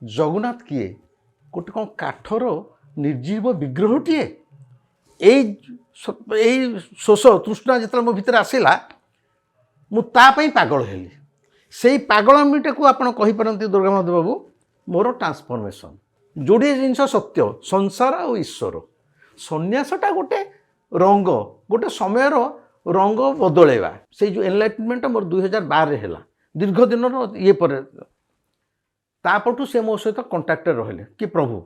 जगन्नाथ किए गोटे कौन काठर निर्जीव विग्रहटीए यही शोष तृष्णा जो मो भीतर आसला मुझे पागल हेली से पागलमीटा को आप कहींपारती दुर्गा महादेव बाबू मोर ट्रांसफॉर्मेशन जोड़े जिन सत्य संसार और ईश्वर सन्यासटा गोटे रंग गोटे समय रंग बदलैवा से जो एनलाइटमेंट मोर 2012 है दीर्घ दिन ये पर तापटू से मो सहित कंटाक्ट रहिले कि प्रभु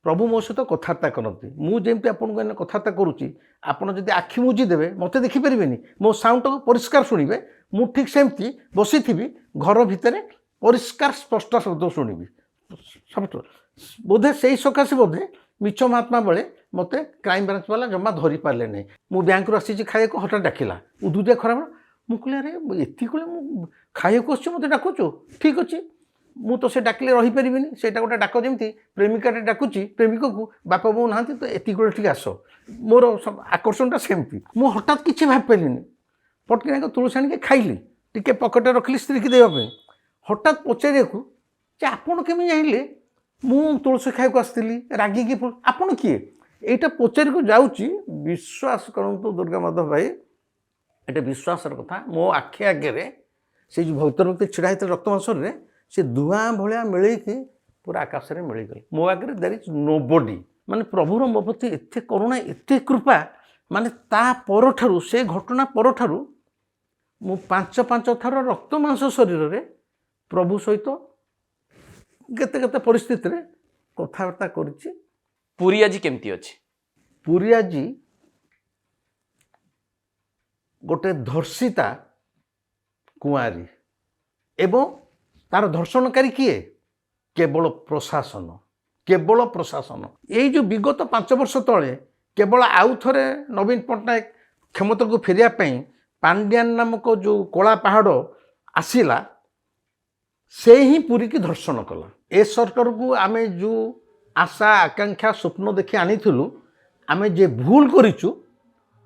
प्रभु मो सहित कथबार्ता करती मुझे आपको कथबार्ता करुच्ची आपड़ जब आखि मुझीदेवे मत देखिपारे मो साउंड को परिष्कार शुणे मु ठीक सेमती बसी थी घर भितर परिष्कार स्पष्ट शब्द शुणी सब बोधे से सकाशे बोधे मिछ महात्मा बेले मत क्राइम ब्रांच वाला जमा धरी पारे ना मु बैंक आसी खाया हठात डाकिला उदुदिया खराब मुझे अरे एति खाया मत डाकुचु ठीक अच्छे मु तो से डाकिले रहीपरि से गोटे डाक जमी प्रेमिकाटे डाकुची प्रेमिक को बापा बो ना तो एति ठीक आस मोर आकर्षणटा सेमती मु हठात किसी भाव पारे पटकिना तुलसी आनिक खाइली टिके पकेटे रखिली स्त्री की देवाई हठात पचारे आपड़ केमी जाइले मु तुलसी खाया आसती रागिकी आपड़ किए यहीटा पचारि को जाऊँगी विश्वास करूँ दुर्गा माधव भाई ये विश्वासर कथा मो आखि आगे से जो भक्त भक्त छिड़ा होते रक्तमांसर से धुआं भाया मिलैकी पूरा आकाश में मिलगल मो आगे देयर इज नो बॉडी माने प्रभुर मो प्रति एत करुणा एत कृपा माने ता पर ठारू से घटना पर ठारू मु 5 थर रक्तमांस शरीर में प्रभु सहित केते केते परिस्थिति रे कथबार्ता करिछि। पुरी आज केमती अछि? पुरी आज गोटे धर्षिता कुआरी एवं तार धर्षणकारी किए केवल प्रशासन यही जो विगत 5 वर्ष तले केवल आउ थे नवीन पट्टनायक क्षमता को फेरिया पांड्यान नामक जो कला पहाड़ आसला से ही पुरी की धर्षण कला ए सरकार को आम जो आशा आकांक्षा स्वप्न देखी आनी आम जे भूल करूँ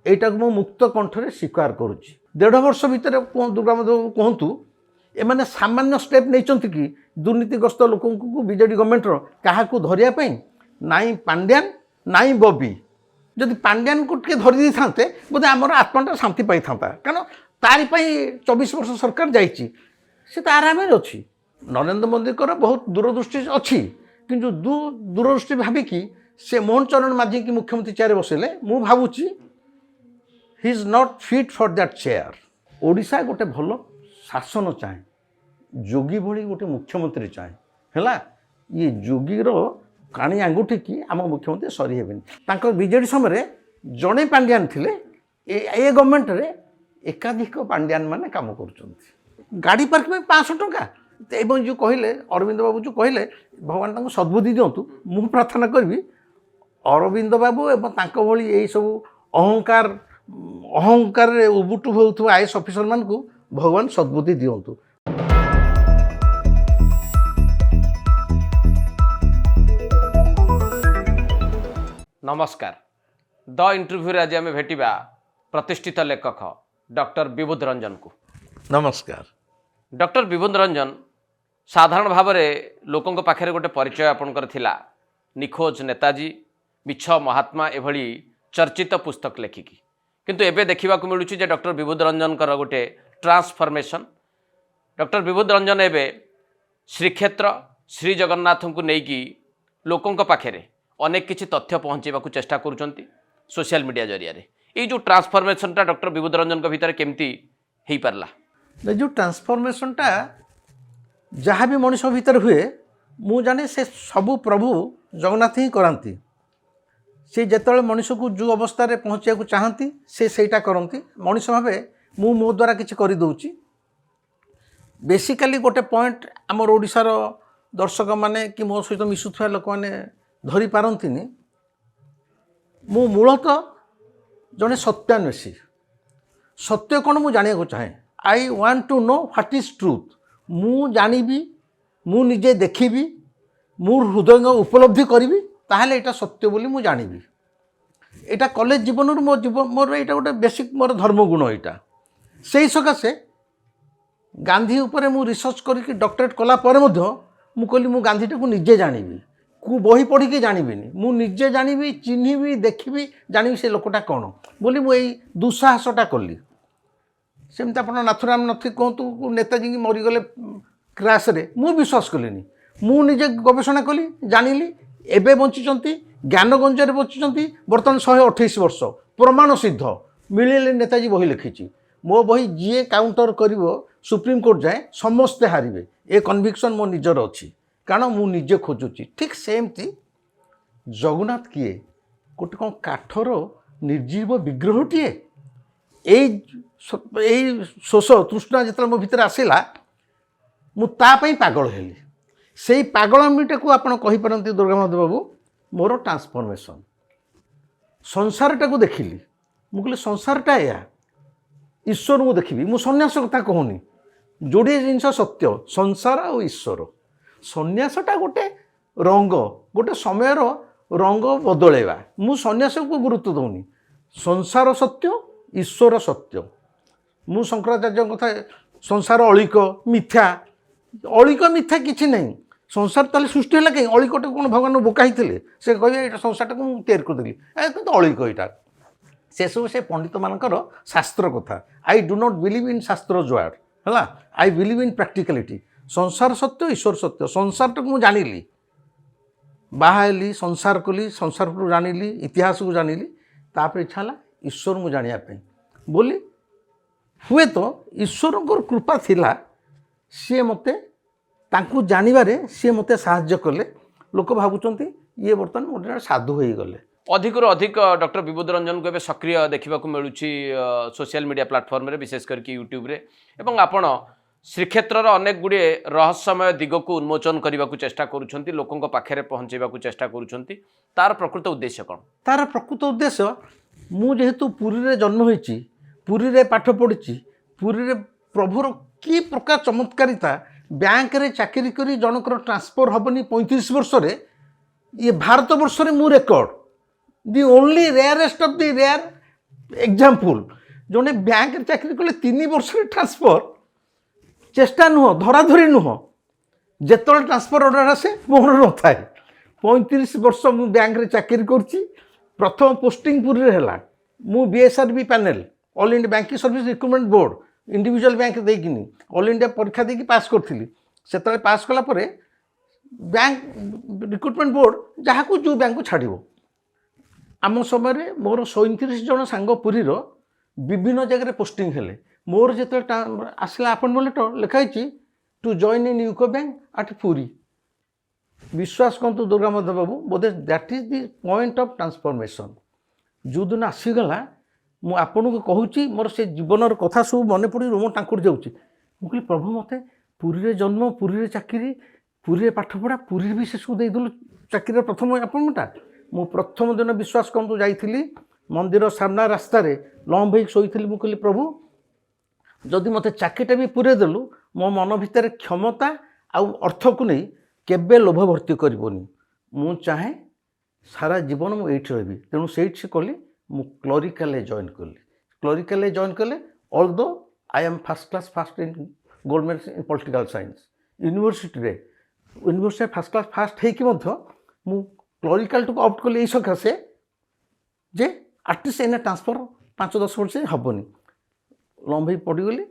यटा को मुक्त कंठरे स्वीकार करुच्ची 1.5 वर्ष भितर दुर्गा माधव कहतु एमाने सामान्य स्टेप नहीं कि दुर्नीतिग्रस्त लोक बीजेडी गवर्नमेंट क्या धरियापी नाई पांड्यान नाई बबी जदि पांड्यान को टे धरी था बोधे आमर आत्माटा शांति पाई था कारण तारी 24 वर्ष सरकार जाइए सी तो आराम अच्छी नरेंद्र मोदी बहुत दूरदृष्टि अच्छी किंतु दूरदृष्टि भाविकी से मोहन चरण माझी की मुख्यमंत्री चेयर बसले मु भावुची he is not fit for that chair Odisha गोटे भल शासन चाहे जोगी भली गोटे मुख्यमंत्री चाहे है ये जोगीर काणी आंगुठी की आम मुख्यमंत्री सरी हेबेनि बीजेडी समय जड़े पांड्यान थे ए गवर्नमेंट रे एकाधिक पांड्यान माने काम कर गाड़ी पार्क में 500 टंका एवं जो कहले अरविंद बाबू जो कहले भगवान सद्बुद्धि दिंतु मु प्रार्थना करी अरविंद बाबू एवं भली यही सब अहंकार उबुटु होउथुवा आईएएस ऑफिसर मान को भगवान सद्बुद्धि दिंतु। नमस्कार द इंटरव्यू आज आम भेटा प्रतिष्ठित लेखक डॉक्टर विबुध रंजन को। नमस्कार। डॉक्टर विबुध रंजन साधारण भाव में लोकों पाखे गोटे परिचय आपणकर थिला निखोज नेताजी मिछ महात्मा एभली चर्चित पुस्तक लेखिकी किंतु एबे देखा मिलूँ जे डॉक्टर विबुध रंजन गोटे ट्रांसफॉर्मेशन डॉक्टर विबुध रंजन एबे श्रीक्षेत्र श्री जगन्नाथ को लेकिन लोकों पाखे अनेक किछि तथ्य पहुँचेबा चेष्टा करुचंती सोशल मीडिया जरिया ये जो ट्रांसफॉर्मेशनटा डॉक्टर विबुध रंजन भीतर केमती हो पारला? जो ट्रांसफॉर्मेशनटा जहाँ भी मनुष्य भीतर हुए मु जाने से सबू प्रभु जगन्नाथ ही कराती से जिते मनुष्य को जो अवस्था रे पहुँचा चाहती से सहीटा करती मनुष्य भावे मु मो द्वारा किसी करदे बेसिकाली गोटे पॉइंट आमर ओडिशार दर्शक माने कि मो सहित मिशुवा लोक मैंने धरी पारंतिनी मु मूलतः जड़े सत्यान्वेषी सत्य कौन मु जानिया चाहे I want to know what is truth मु जानिबी मु निजे देखिबी मु हृदय उपलब्धि करी ताहले एटा सत्य बोली मु जानिबी एटा कॉलेज जीवन मो जीवन मोर एटा गोटे बेसिक मोर धर्मगुण एटा से सकाशे गांधी उपरे मु रिसर्च करके डॉक्टरेट कला परे मध्य ମୁଁ କହିଲି ମୁଁ ଗାନ୍ଧୀଟାକୁ ନିଜେ ଜାଣିବି, କେଉଁ ବହି ପଢ଼ିକି ଜାଣିବିନି, ମୁଁ ନିଜେ ଜାଣିବି, ଚିହ୍ନିବି, ଦେଖିବି, ଜାଣିବି ସେ ଲୋକଟା କ'ଣ ବୋଲି ମୁଁ ଏଇ ଦୁଃସାହସଟା କଲି। ସେମିତି ଆପଣ ନାଥୁରାମ ନଥି କୁହନ୍ତୁ, ନେତାଜୀ ମରିଗଲେ କ୍ରାସ୍ରେ, ମୁଁ ବିଶ୍ୱାସ କଲିନି। ମୁଁ ନିଜେ ଗବେଷଣା କଲି, ଜାଣିଲି, ଏବେ ବଞ୍ଚିଛନ୍ତି, ଜ୍ଞାନଗଞ୍ଜରେ ବଞ୍ଚିଛନ୍ତି, ବର୍ତ୍ତମାନ 128 ବର୍ଷ, ପ୍ରମାଣ ସିଦ୍ଧ ମିଳିଲେ ନେତାଜୀ ବହି ଲେଖିଛି। ମୋ ବହି ଯିଏ କାଉଣ୍ଟର କରିବ ସୁପ୍ରିମକୋର୍ଟ ଯାଏଁ ସମସ୍ତେ ହାରିବେ, ଏ କନଭିକ୍ସନ୍ ମୋ ନିଜର ଅଛି, କାରଣ ମୁଁ ନିଜେ ଖୋଜୁଛି। ଠିକ୍ ସେମିତି ଜଗନ୍ନାଥ କିଏ? ଗୋଟେ କ'ଣ କାଠର ନିର୍ଜୀବ ବିଗ୍ରହଟିଏ? ଏଇ ଶୋଷ ତୃଷ୍ଣା ଯେତେବେଳେ ମୋ ଭିତରେ ଆସିଲା, ମୁଁ ତା ପାଇଁ ପାଗଳ ହେଲି। ସେଇ ପାଗଳାମିଟାକୁ ଆପଣ କହିପାରନ୍ତି ଦୁର୍ଗାମାଧବ ବାବୁ, ମୋର ଟ୍ରାନ୍ସଫର୍ମେସନ୍। ସଂସାରଟାକୁ ଦେଖିଲି, ମୁଁ କହିଲି ସଂସାରଟା ଏୟା, ଈଶ୍ୱରଙ୍କୁ ଦେଖିବି। ମୁଁ ସନ୍ନ୍ୟାସ କଥା କହୁନି, ଯୋଡ଼ିଏ ଜିନିଷ ସତ୍ୟ, ସଂସାର ଆଉ ଈଶ୍ୱର। ସନ୍ନ୍ୟାସଟା ଗୋଟେ ରଙ୍ଗ, ଗୋଟେ ସମୟର ରଙ୍ଗ ବଦଳେଇବା। ମୁଁ ସନ୍ନ୍ୟାସକୁ ଗୁରୁତ୍ୱ ଦେଉନି। ସଂସାର ସତ୍ୟ, ଈଶ୍ୱର ସତ୍ୟ। ମୁଁ ଶଙ୍କରାଚାର୍ଯ୍ୟଙ୍କ କଥା, ସଂସାର ଅଳିକ ମିଥ୍ୟା, ଅଳିକ ମିଥ୍ୟା କିଛି ନାହିଁ। ସଂସାର ତାହେଲେ ସୃଷ୍ଟି ହେଲା କାହିଁ? ଅଳିକଟାକୁ କ'ଣ ଭଗବାନ ବୋକା ହେଇଥିଲେ? ସେ କହିବେ ଏଇଟା ସଂସାରଟାକୁ ମୁଁ ତିଆରି କରିଦେଲି, କିନ୍ତୁ ଅଳିକ ଏଇଟା। ସେସବୁ ସେ ପଣ୍ଡିତମାନଙ୍କର ଶାସ୍ତ୍ର କଥା। I do not believe in shastra ଜୁଆଡ଼, ହେଲା, ଆଇ ବିଲିଭ୍ ଇନ୍ ପ୍ରାକ୍ଟିକାଲିଟି। ସଂସାର ସତ୍ୟ, ଈଶ୍ୱର ସତ୍ୟ। ସଂସାରଟାକୁ ମୁଁ ଜାଣିଲି, ବାହା ହେଲି, ସଂସାର କଲି, ସଂସାରକୁ ଜାଣିଲି, ଇତିହାସକୁ ଜାଣିଲି, ତାପରେ ଇଚ୍ଛା ହେଲା ଈଶ୍ୱରଙ୍କୁ ଜାଣିବା ପାଇଁ ବୋଲି। ହୁଏତ ଈଶ୍ୱରଙ୍କର କୃପା ଥିଲା, ସିଏ ମୋତେ, ତାଙ୍କୁ ଜାଣିବାରେ ସିଏ ମୋତେ ସାହାଯ୍ୟ କଲେ। ଲୋକ ଭାବୁଛନ୍ତି ଇଏ ବର୍ତ୍ତମାନ ଗୋଟେ ସାଧୁ ହୋଇଗଲେ। ଅଧିକରୁ ଅଧିକ ଡକ୍ଟର ବିବୁଧ ରଞ୍ଜନଙ୍କୁ ଏବେ ସକ୍ରିୟ ଦେଖିବାକୁ ମିଳୁଛି ସୋସିଆଲ ମିଡ଼ିଆ ପ୍ଲାଟଫର୍ମରେ, ବିଶେଷ କରିକି ୟୁଟ୍ୟୁବରେ, ଏବଂ ଆପଣ ଶ୍ରୀକ୍ଷେତ୍ରର ଅନେକ ଗୁଡ଼ିଏ ରହସ୍ୟମୟ ଦିଗକୁ ଉନ୍ମୋଚନ କରିବାକୁ ଚେଷ୍ଟା କରୁଛନ୍ତି, ଲୋକଙ୍କ ପାଖରେ ପହଞ୍ଚାଇବାକୁ ଚେଷ୍ଟା କରୁଛନ୍ତି। ତାର ପ୍ରକୃତ ଉଦ୍ଦେଶ୍ୟ କ'ଣ? ତାର ପ୍ରକୃତ ଉଦ୍ଦେଶ୍ୟ, ମୁଁ ଯେହେତୁ ପୁରୀରେ ଜନ୍ମ ହୋଇଛି, ପୁରୀରେ ପାଠ ପଢ଼ିଛି, ପୁରୀରେ ପ୍ରଭୁର କି ପ୍ରକାର ଚମତ୍କାରିତା, ବ୍ୟାଙ୍କରେ ଚାକିରି କରି ଜଣଙ୍କର ଟ୍ରାନ୍ସଫର ହେବନି 35 ବର୍ଷରେ, ଇଏ ଭାରତ ବର୍ଷରେ ମୁଁ record, the only rarest of the rare example. ଜଣେ ବ୍ୟାଙ୍କରେ ଚାକିରି କଲେ 3 ବର୍ଷରେ ଟ୍ରାନ୍ସଫର, ଚେଷ୍ଟା ନୁହଁ, ଧରାଧରି ନୁହଁ, ଯେତେବେଳେ ଟ୍ରାନ୍ସଫର ଅର୍ଡ଼ର ଆସେ ମୋର ନଥାଏ। 35 ବର୍ଷ ମୁଁ ବ୍ୟାଙ୍କରେ ଚାକିରି କରୁଛି। ପ୍ରଥମ ପୋଷ୍ଟିଂ ପୁରୀରେ ହେଲା। ମୁଁ BSRB panel, all India banking service recruitment board, individual bank ଦେଇକିନି ଅଲ୍ ଇଣ୍ଡିଆ ପରୀକ୍ଷା ଦେଇକି ପାସ୍ କରିଥିଲି। ସେତେବେଳେ ପାସ୍ କଲା ପରେ ବ୍ୟାଙ୍କ ରିକ୍ରୁଟମେଣ୍ଟ ବୋର୍ଡ଼ ଯାହାକୁ ଯେଉଁ ବ୍ୟାଙ୍କକୁ ଛାଡ଼ିବ। ଆମ ସମୟରେ ମୋର 37 ଜଣ ସାଙ୍ଗ ପୁରୀର ବିଭିନ୍ନ ଜାଗାରେ ପୋଷ୍ଟିଂ ହେଲେ। ମୋର ଯେତେବେଳେ ଆସିଲା ଆପଏଣ୍ଟମେଣ୍ଟ ଲେଟର, ଲେଖା ହେଇଛି to join in UCO bank at Puri. ବିଶ୍ୱାସ କରନ୍ତୁ ଦୁର୍ଗାମାଧବ ବାବୁ, ବୋଧେ that is the point of transformation. ଯେଉଁଦିନ ଆସିଗଲା, ମୁଁ ଆପଣଙ୍କୁ କହୁଛି, ମୋର ସେ ଜୀବନର କଥା ସବୁ ମନେ ପଡ଼ି ରୁମ ଟାଙ୍କୁରି ଯାଉଛି। ମୁଁ କହିଲି ପ୍ରଭୁ, ମୋତେ ପୁରୀରେ ଜନ୍ମ, ପୁରୀରେ ଚାକିରି, ପୁରୀରେ ପାଠପଢ଼ା, ପୁରୀରେ ବି ସେସବୁ ଦେଇଦେଲୁ ଚାକିରିର ପ୍ରଥମ ଆପଏଣ୍ଟମେଣ୍ଟଟା। ମୁଁ ପ୍ରଥମ ଦିନ ବିଶ୍ୱାସ କରନ୍ତୁ ଯାଇଥିଲି, ମନ୍ଦିର ସାମ୍ନା ରାସ୍ତାରେ ଲମ୍ବ ହେଇକି ଶୋଇଥିଲି। ମୁଁ କହିଲି ପ୍ରଭୁ, ଯଦି ମୋତେ ଚାକିରିଟା ବି ପୁରେଇ ଦେଲୁ, ମୋ ମନ ଭିତରେ କ୍ଷମତା ଆଉ ଅର୍ଥକୁ ନେଇ କେବେ ଲୋଭ ଭର୍ତ୍ତି କରିବନି। ମୁଁ ଚାହେଁ ସାରା ଜୀବନ ମୁଁ ଏଇଠି ରହିବି। ତେଣୁ ସେଇଠି କଲି, ମୁଁ କ୍ଲରିକାଲରେ ଜଏନ୍ କଲି। କ୍ଲରିକାଲରେ ଜଏନ୍ କଲେ, although I am first class first in gold medal in political science. ୟୁନିଭର୍ସିଟିରେ ଫାର୍ଷ୍ଟ କ୍ଲାସ୍ ଫାର୍ଷ୍ଟ ହେଇକି ମଧ୍ୟ ମୁଁ କ୍ଲରିକାଲଟାକୁ ଅପ୍ଟ କଲି ଏଇ ସକାଶେ ଯେ ଆଟଲିଷ୍ଟ ଏଇନା ଟ୍ରାନ୍ସଫର 5-10 ବର୍ଷ ହେବନି। ଲମ୍ବେଇ ପଡ଼ିଗଲି,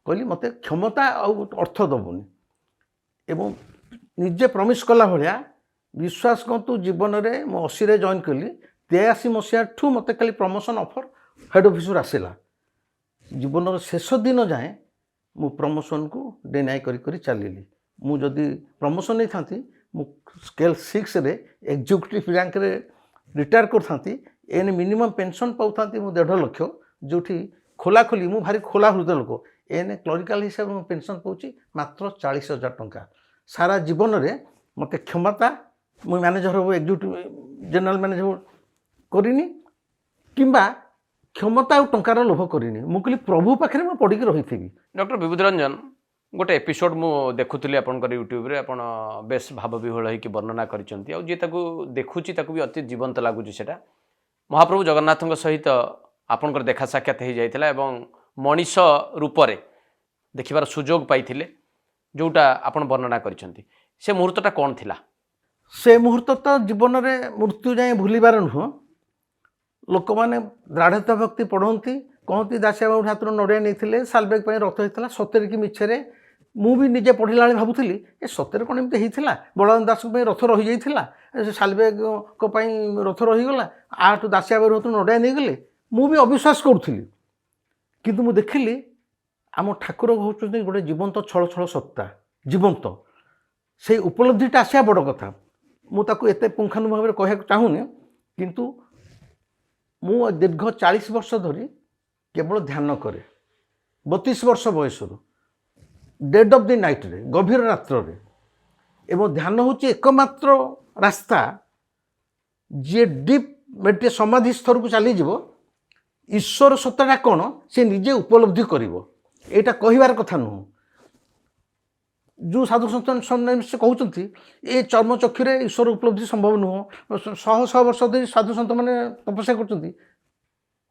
କହିଲି ମୋତେ କ୍ଷମତା ଆଉ ଅର୍ଥ ଦେବନି। ଏବଂ ନିଜେ ପ୍ରମିସ୍ କଲା ଭଳିଆ, ବିଶ୍ୱାସ କରନ୍ତୁ ଜୀବନରେ ମୁଁ 80ରେ ଜଏନ୍ କଲି, 83 ମସିହାଠୁ ମୋତେ ଖାଲି ପ୍ରମୋସନ୍ ଅଫର୍ ହେଡ଼୍ ଅଫିସରୁ ଆସିଲା। ଜୀବନର ଶେଷ ଦିନ ଯାଏଁ ମୁଁ ପ୍ରମୋସନ୍କୁ ଡିନାଇ କରି କରି ଚାଲିଲି। ମୁଁ ଯଦି ପ୍ରମୋସନ୍ ନେଇଥାନ୍ତି, ମୁଁ ସ୍କେଲ୍ 6ରେ ଏକ୍ଜିକ୍ୟୁଟିଭ୍ ର୍ୟାଙ୍କରେ ରିଟାୟାର କରିଥାନ୍ତି, ଏନେ ମିନିମମ୍ ପେନ୍ସନ୍ ପାଉଥାନ୍ତି ମୁଁ 1.5 ଲକ୍ଷ, ଯେଉଁଠି ଖୋଲାଖୋଲି, ମୁଁ ଭାରି ଖୋଲା ହୃଦୟ ଲୋକ, ଏନେ କ୍ଲରିକାଲ ହିସାବରେ ମୁଁ ପେନ୍ସନ୍ ପାଉଛି ମାତ୍ର 40,000 ଟଙ୍କା। ସାରା ଜୀବନରେ ମୋତେ କ୍ଷମତା, ମୁଁ ମ୍ୟାନେଜର ହେବ, ଏକ୍ଜିକ୍ୟୁଟିଭ୍ ଜେନେରାଲ ମ୍ୟାନେଜର କରିନି, କିମ୍ବା କ୍ଷମତା ଆଉ ଟଙ୍କାର ଲୋଭ କରିନି। ମୁଁ କହିଲି ପ୍ରଭୁ ପାଖରେ ମୁଁ ପଡ଼ିକି ରହିଥିବି। ଡକ୍ଟର ବିବୁଧ ରଞ୍ଜନ, ଗୋଟେ ଏପିସୋଡ଼ ମୁଁ ଦେଖୁଥିଲି ଆପଣଙ୍କର ୟୁଟ୍ୟୁବରେ, ଆପଣ ବେଶ ଭାବବିହ୍ୱଳ ହୋଇକି ବର୍ଣ୍ଣନା କରିଛନ୍ତି। ଆଉ ଯିଏ ତାକୁ ଦେଖୁଛି ତାକୁ ବି ଅତି ଜୀବନ୍ତ ଲାଗୁଛି। ସେଇଟା ମହାପ୍ରଭୁ ଜଗନ୍ନାଥଙ୍କ ସହିତ ଆପଣଙ୍କର ଦେଖା ସାକ୍ଷାତ ହୋଇଯାଇଥିଲା ଏବଂ ମଣିଷ ରୂପରେ ଦେଖିବାର ସୁଯୋଗ ପାଇଥିଲେ, ଯେଉଁଟା ଆପଣ ବର୍ଣ୍ଣନା କରିଛନ୍ତି। ସେ ମୁହୂର୍ତ୍ତଟା କ'ଣ ଥିଲା? ସେ ମୁହୂର୍ତ୍ତ ତ ଜୀବନରେ ମୃତ୍ୟୁ ଯାଏଁ ଭୁଲିବାର ନୁହଁ। ଲୋକମାନେ ଦୃଢ଼ତା ଭକ୍ତି ପଢ଼ନ୍ତି, କହନ୍ତି ଦାସିଆ ବାବୁ ହାତରୁ ନଡ଼ିଆ ନେଇଥିଲେ, ଶାଲବେଗ ପାଇଁ ରଥ ହେଇଥିଲା। ସତରେ କି ମିଛରେ ମୁଁ ବି ନିଜେ ପଢ଼ିଲା ବେଳେ ଭାବୁଥିଲି ଏ ସତରେ କ'ଣ ଏମିତି ହେଇଥିଲା? ବଳରାମ ଦାସଙ୍କ ପାଇଁ ରଥ ରହିଯାଇଥିଲା, ଶାଲବେଗଙ୍କ ପାଇଁ ରଥ ରହିଗଲା, ଆଠୁ ଦାସିଆ ବାବୁ ହାତରୁ ନଡ଼ିଆ ନେଇଗଲେ। ମୁଁ ବି ଅବିଶ୍ୱାସ କରୁଥିଲି। କିନ୍ତୁ ମୁଁ ଦେଖିଲି ଆମ ଠାକୁର ହେଉଛନ୍ତି ଗୋଟେ ଜୀବନ୍ତ ଛଳ ଛଳ ସତ୍ତା, ଜୀବନ୍ତ। ସେଇ ଉପଲବ୍ଧିଟା ଆସିବା ବଡ଼ କଥା। ମୁଁ ତାକୁ ଏତେ ପୁଙ୍ଖାନୁପୁଙ୍ଖ ଭାବରେ କହିବାକୁ ଚାହୁଁନି, କିନ୍ତୁ ମୁଁ ଦୀର୍ଘ 40 ବର୍ଷ ଧରି କେବଳ ଧ୍ୟାନ କରେ। 32 ବର୍ଷ ବୟସରୁ ଡେଡ୍ ଅଫ୍ ଦି ନାଇଟ୍ରେ, ଗଭୀର ରାତ୍ରରେ। ଏବଂ ଧ୍ୟାନ ହେଉଛି ଏକମାତ୍ର ରାସ୍ତା ଯିଏ ଡିପ୍ ମେଡ଼ିଟେସନ୍ ସମାଧି ସ୍ତରକୁ ଚାଲିଯିବ, ଈଶ୍ୱର ସତ୍ତାଟା କ'ଣ ସେ ନିଜେ ଉପଲବ୍ଧି କରିବ। ଏଇଟା କହିବାର କଥା ନୁହଁ। ଯେଉଁ ସାଧୁ ସନ୍ଥ ସେ କହୁଛନ୍ତି ଏ ଚର୍ମଚକ୍ଷୁରେ ଈଶ୍ୱର ଉପଲବ୍ଧି ସମ୍ଭବ ନୁହଁ, ଶହ ଶହ ବର୍ଷ ଧରି ସାଧୁ ସନ୍ଥମାନେ ତପସ୍ୟା କରୁଛନ୍ତି।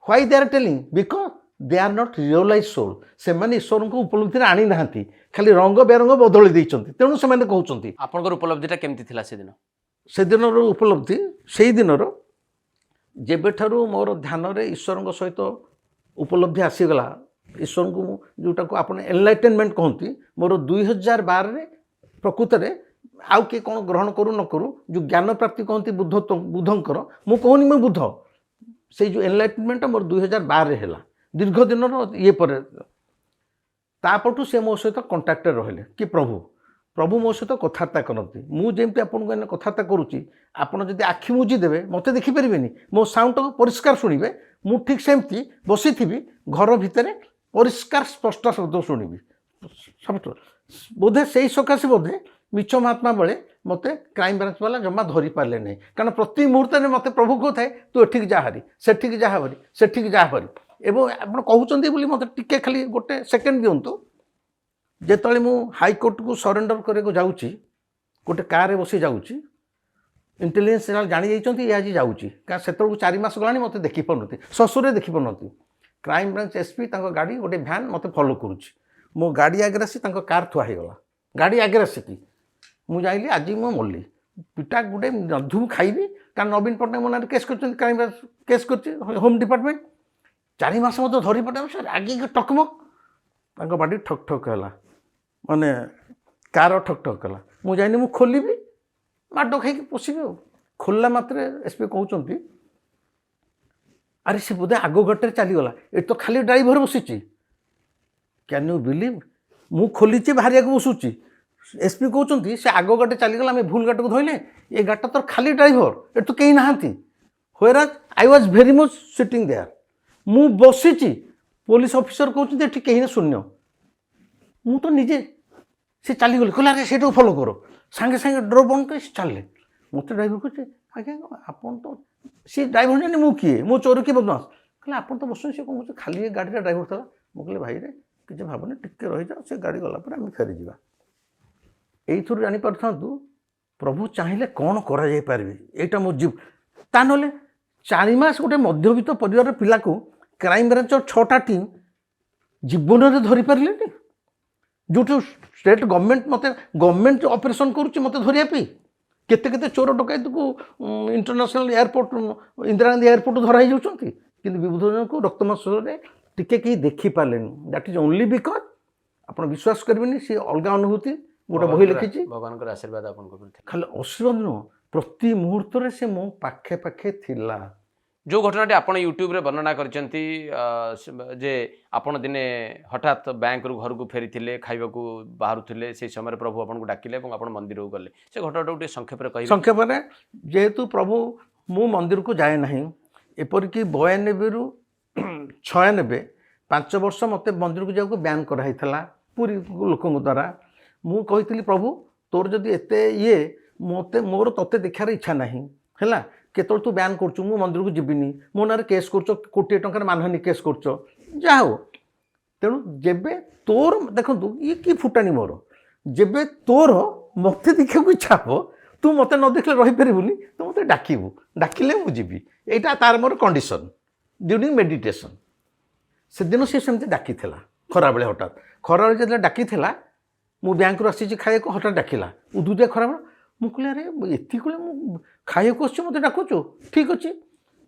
Why they are telling? Because they are not realize soul. ସେମାନେ ଈଶ୍ୱରଙ୍କୁ ଉପଲବ୍ଧିରେ ଆଣିନାହାନ୍ତି, ଖାଲି ରଙ୍ଗ ବେରଙ୍ଗ ବଦଳି ଦେଇଛନ୍ତି। ତେଣୁ ସେମାନେ କହୁଛନ୍ତି। ଆପଣଙ୍କର ଉପଲବ୍ଧିଟା କେମିତି ଥିଲା ସେଦିନ? ସେଦିନର ଉପଲବ୍ଧି ସେଇ ଦିନର ଯେବେଠାରୁ ମୋର ଧ୍ୟାନରେ ଈଶ୍ୱରଙ୍କ ସହିତ ଉପଲବ୍ଧି ଆସିଗଲା, ଈଶ୍ୱରଙ୍କୁ ଯେଉଁଟାକୁ ଆପଣ ଏନଲାଇଟେନମେଣ୍ଟ କହନ୍ତି, ମୋର 2012ରେ ପ୍ରକୃତରେ ଆଉ କିଏ କ'ଣ ଗ୍ରହଣ କରୁ ନ କରୁ ଯେଉଁ ଜ୍ଞାନ ପ୍ରାପ୍ତି କହନ୍ତି ବୁଦ୍ଧଙ୍କର, ମୁଁ କହୁନି ମୁଁ ବୁଦ୍ଧ, ସେଇ ଯେଉଁ ଏନଲାଇଟେନମେଣ୍ଟଟା ମୋର 2012ରେ ହେଲା। ଦୀର୍ଘ ଦିନର ଇଏ ପରେ ତାପରଠୁ ସେ ମୋ ସହିତ କଣ୍ଟାକ୍ଟରେ ରହିଲେ କି ପ୍ରଭୁ ମୋ ସହିତ କଥାବାର୍ତ୍ତା କରନ୍ତି। ମୁଁ ଯେମିତି ଆପଣଙ୍କୁ ଏଇନେ କଥାବାର୍ତ୍ତା କରୁଛି, ଆପଣ ଯଦି ଆଖି ବୁଜି ଦେବେ ମୋତେ ଦେଖିପାରିବେନି, ମୋ ସାଉଣ୍ଡଟାକୁ ପରିଷ୍କାର ଶୁଣିବେ। ମୁଁ ଠିକ୍ ସେମିତି ବସିଥିବି ଘର ଭିତରେ, ପରିଷ୍କାର ସ୍ପଷ୍ଟ ଶବ୍ଦ ଶୁଣିବି। ବୋଧେ ସେଇ ସକାଶେ ବୋଧେ ମିଛ ମହାତ୍ମା ବେଳେ ମୋତେ କ୍ରାଇମବ୍ରାଞ୍ଚ ବାଲା ଜମା ଧରିପାରିଲେ ନାହିଁ। କାରଣ ପ୍ରତି ମୁହୂର୍ତ୍ତରେ ମୋତେ ପ୍ରଭୁ କହୁଥାଏ ତୁ ଏଠିକି ଯା ହାରି, ସେଠିକି ଯା ହାରି, ସେଠିକି ଯା ହାରି। ଏବଂ ଆପଣ କହୁଛନ୍ତି ବୋଲି ମୋତେ ଟିକେ ଖାଲି ଗୋଟେ ସେକେଣ୍ଡ ଦିଅନ୍ତୁ। ଯେତେବେଳେ ମୁଁ ହାଇକୋର୍ଟକୁ ସରେଣ୍ଡର କରିବାକୁ ଯାଉଛି, ଗୋଟେ କାର୍ରେ ବସି ଯାଉଛି, ଇଣ୍ଟେଲିଜେନ୍ସ ଜାଣିଯାଇଛନ୍ତି ଇଏ ଆଜି ଯାଉଛି। କାରଣ ସେତେବେଳକୁ 4 ମାସ ଗଲାଣି ମୋତେ ଦେଖିପାରୁନନ୍ତି, ଶ୍ୱଶୁରରେ ଦେଖିପାରୁନନ୍ତି। କ୍ରାଇମବ୍ରାଞ୍ଚ ଏସ୍ପି ତାଙ୍କ ଗାଡ଼ି ଗୋଟେ ଭ୍ୟାନ୍ ମୋତେ ଫଲୋ କରୁଛି। ମୋ ଗାଡ଼ି ଆଗରେ ଆସି ତାଙ୍କ କାର୍ ଥୁଆ ହେଇଗଲା। ଗାଡ଼ି ଆଗରେ ଆସିକି ମୁଁ ଜାଣିଲି ଆଜି ମୁଁ ମଲି, ପିଟା ଗୋଟେ ନଧୁ ଖାଇବି। କାରଣ ନବୀନ ପଟ୍ଟନାୟକ ମୋ ନାଁରେ କେସ୍ କରିଛନ୍ତି, କ୍ରାଇମବ୍ରାଞ୍ଚ କେସ୍ କରିଛି, ହୋମ୍ ଡିପାର୍ଟମେଣ୍ଟ। 4 ମାସ ମୋତେ ଧରିପାରିଲେ ସେ ରାଗିକି ଟକମକ, ତାଙ୍କ ବାଡ଼ି ଠକ୍ ଠକ୍ ହେଲା, ମାନେ କାର ଠକ୍ ଠକ୍ ହେଲା। ମୁଁ ଜାଣିନି ମୁଁ ଖୋଲିବି, ମାଡ଼ ଖାଇକି ପଶିବି। ଆଉ ଖୋଲିଲା ମାତ୍ରେ ଏସ୍ପି କହୁଛନ୍ତି ଆରେ ସେ ବୋଧେ ଆଗ ଗାଡ଼ିରେ ଚାଲିଗଲା, ଏଠି ତ ଖାଲି ଡ୍ରାଇଭର ବସିଛି। Can you believe? ମୁଁ ଖୋଲିଛି ବାହାରିବାକୁ ବସୁଛି, ଏସ୍ପି କହୁଛନ୍ତି ସେ ଆଗ ଗାଡ଼ିରେ ଚାଲିଗଲା, ଆମେ ଭୁଲ ଗାଡ଼ିକୁ ଧଇଲେ, ଏ ଗାଡ଼ିଟା ତ ଖାଲି ଡ୍ରାଇଭର, ଏଠି ତ କେହି ନାହାନ୍ତି। Where I was very much sitting there. ମୁଁ ବସିଛି, ପୋଲିସ ଅଫିସର କହୁଛନ୍ତି ଏଠି କେହି ନା, ଶୂନ୍ୟ। ମୁଁ ତ ନିଜେ ସେ ଚାଲିଗଲି, କହିଲା ଆରେ ସେଇଟାକୁ ଫଲୋ କର। ସାଙ୍ଗେ ସାଙ୍ଗେ ଡୋର୍ ବନ୍ଦ କରି ଚାଲିଲେ। ମୋତେ ଡ୍ରାଇଭର କହୁଛି ଆଜ୍ଞା ଆପଣ ତ, ସେ ଡ୍ରାଇଭର ଜାଣି ମୁଁ କିଏ, ମୋ ଚୋର କିଏ ବଦମାସ। କହିଲେ ଆପଣ ତ ବସୁଛନ୍ତି, ସେ କ'ଣ କହୁଛି ଖାଲି ଏ ଗାଡ଼ିରେ ଡ୍ରାଇଭର ଥିଲା। ମୁଁ କହିଲି ଭାଇରେ କିଛି ଭାବନି, ଟିକେ ରହିଯାଅ, ସେ ଗାଡ଼ି ଗଲା ପରେ ଆମେ ଫେରିଯିବା। ଏଇଥିରୁ ଜାଣିପାରିଥାନ୍ତୁ ପ୍ରଭୁ ଚାହିଁଲେ କ'ଣ କରାଯାଇପାରିବେ। ଏଇଟା ମୋ ତା ନହେଲେ 4 ମାସ ଗୋଟେ ମଧ୍ୟବିତ୍ତ ପରିବାରର ପିଲାକୁ କ୍ରାଇମବ୍ରାଞ୍ଚର 6ଟା ଟିମ୍ ଜୀବନରେ ଧରିପାରିଲେନି। ଯେଉଁଠୁ ଷ୍ଟେଟ୍ ଗଭର୍ଣ୍ଣମେଣ୍ଟ ମୋତେ ଗଭର୍ଣ୍ଣମେଣ୍ଟ ଅପରେସନ୍ କରୁଛି ମୋତେ ଧରିବା ପାଇଁ। କେତେ କେତେ ଚୋର ଡକାୟତକୁ international airport, Indira Gandhi airport ଧରା ହେଇଯାଉଛନ୍ତି, କିନ୍ତୁ ବିଭୂତିଭୂଷଣଙ୍କୁ ରକ୍ତମାଂସରେ ଟିକେ କେହି ଦେଖିପାରିଲେନି। ଦ୍ୟାଟ୍ ଇଜ୍ ଓନ୍ଲି ବିକଜ୍, ଆପଣ ବିଶ୍ୱାସ କରିବେନି, ସେ ଅଲଗା ଅନୁଭୂତି। ଗୋଟେ ବହି ଲେଖିଛି, ଭଗବାନଙ୍କର ଆଶୀର୍ବାଦ ଆପଣଙ୍କ ଉପରେ ଥିଲା। ଖାଲି ଆଶୀର୍ବାଦ ନୁହଁ, ପ୍ରତି ମୁହୂର୍ତ୍ତରେ ସେ ମୋ ପାଖେ ପାଖେ ଥିଲା। ଯେଉଁ ଘଟଣାଟି ଆପଣ ୟୁଟ୍ୟୁବରେ ବର୍ଣ୍ଣନା କରିଛନ୍ତି ଯେ ଆପଣ ଦିନେ ହଠାତ୍ ବ୍ୟାଙ୍କରୁ ଘରକୁ ଫେରିଥିଲେ, ଖାଇବାକୁ ବାହାରୁଥିଲେ, ସେହି ସମୟରେ ପ୍ରଭୁ ଆପଣଙ୍କୁ ଡାକିଲେ ଏବଂ ଆପଣ ମନ୍ଦିରକୁ ଗଲେ, ସେ ଘଟଣାଟାକୁ ଟିକେ ସଂକ୍ଷେପରେ କହିବେ। ସଂକ୍ଷେପରେ, ଯେହେତୁ ପ୍ରଭୁ ମୁଁ ମନ୍ଦିରକୁ ଯାଏ ନାହିଁ, ଏପରିକି 92ରୁ 96, 5 ବର୍ଷ ମୋତେ ମନ୍ଦିରକୁ ଯିବାକୁ ବ୍ୟାନ୍ କରାହେଇଥିଲା ପୁରୀ ଲୋକଙ୍କ ଦ୍ୱାରା। ମୁଁ କହିଥିଲି ପ୍ରଭୁ ତୋର ଯଦି ଏତେ ଇଏ, ମୋର ତୋତେ ଦେଖିବାର ଇଚ୍ଛା ନାହିଁ ହେଲା, କେତେବେଳେ ତୁ ବ୍ୟାନ୍ କରୁଛୁ, ମୁଁ ମନ୍ଦିରକୁ ଯିବିନି, ମୋ ନାଁରେ କେସ୍ କରୁଛ, କୋଟିଏ ଟଙ୍କାର ମାନହାନି କେସ୍ କରୁଛ, ଯାହା ହଉ। ତେଣୁ ଯେବେ ତୋର, ଦେଖନ୍ତୁ ଇଏ କି ଫୁଟାଣି ମୋର, ଯେବେ ତୋର ମୋତେ ଦେଖିବାକୁ ଇଚ୍ଛା ହେବ, ତୁ ମୋତେ ନ ଦେଖିଲେ ରହିପାରିବୁନି, ତୁ ମୋତେ ଡାକିବୁ, ଡାକିଲେ ମୁଁ ଯିବି। ଏଇଟା ତାର ମୋର କଣ୍ଡିସନ୍ ଡ୍ୟୁରିଂ ମେଡ଼ିଟେସନ୍। ସେଦିନ ସେ ସେମିତି ଡାକିଥିଲା ଖରାବେଳେ। ହଠାତ୍ ଖରାବେଳେ ଯେତେବେଳେ ଡାକିଥିଲା, ମୁଁ ବ୍ୟାଙ୍କରୁ ଆସିଛି ଖାଇବାକୁ ହଠାତ୍ ଡାକିଲା ଉଦୁଦିଆ ଖରାପ ମୁଁ କହିଲି ଆରେ ଏତିକି ବେଳେ ମୁଁ ଖାଇବାକୁ ଆସିଛି ମୋତେ ଡାକୁଛୁ ଠିକ୍ ଅଛି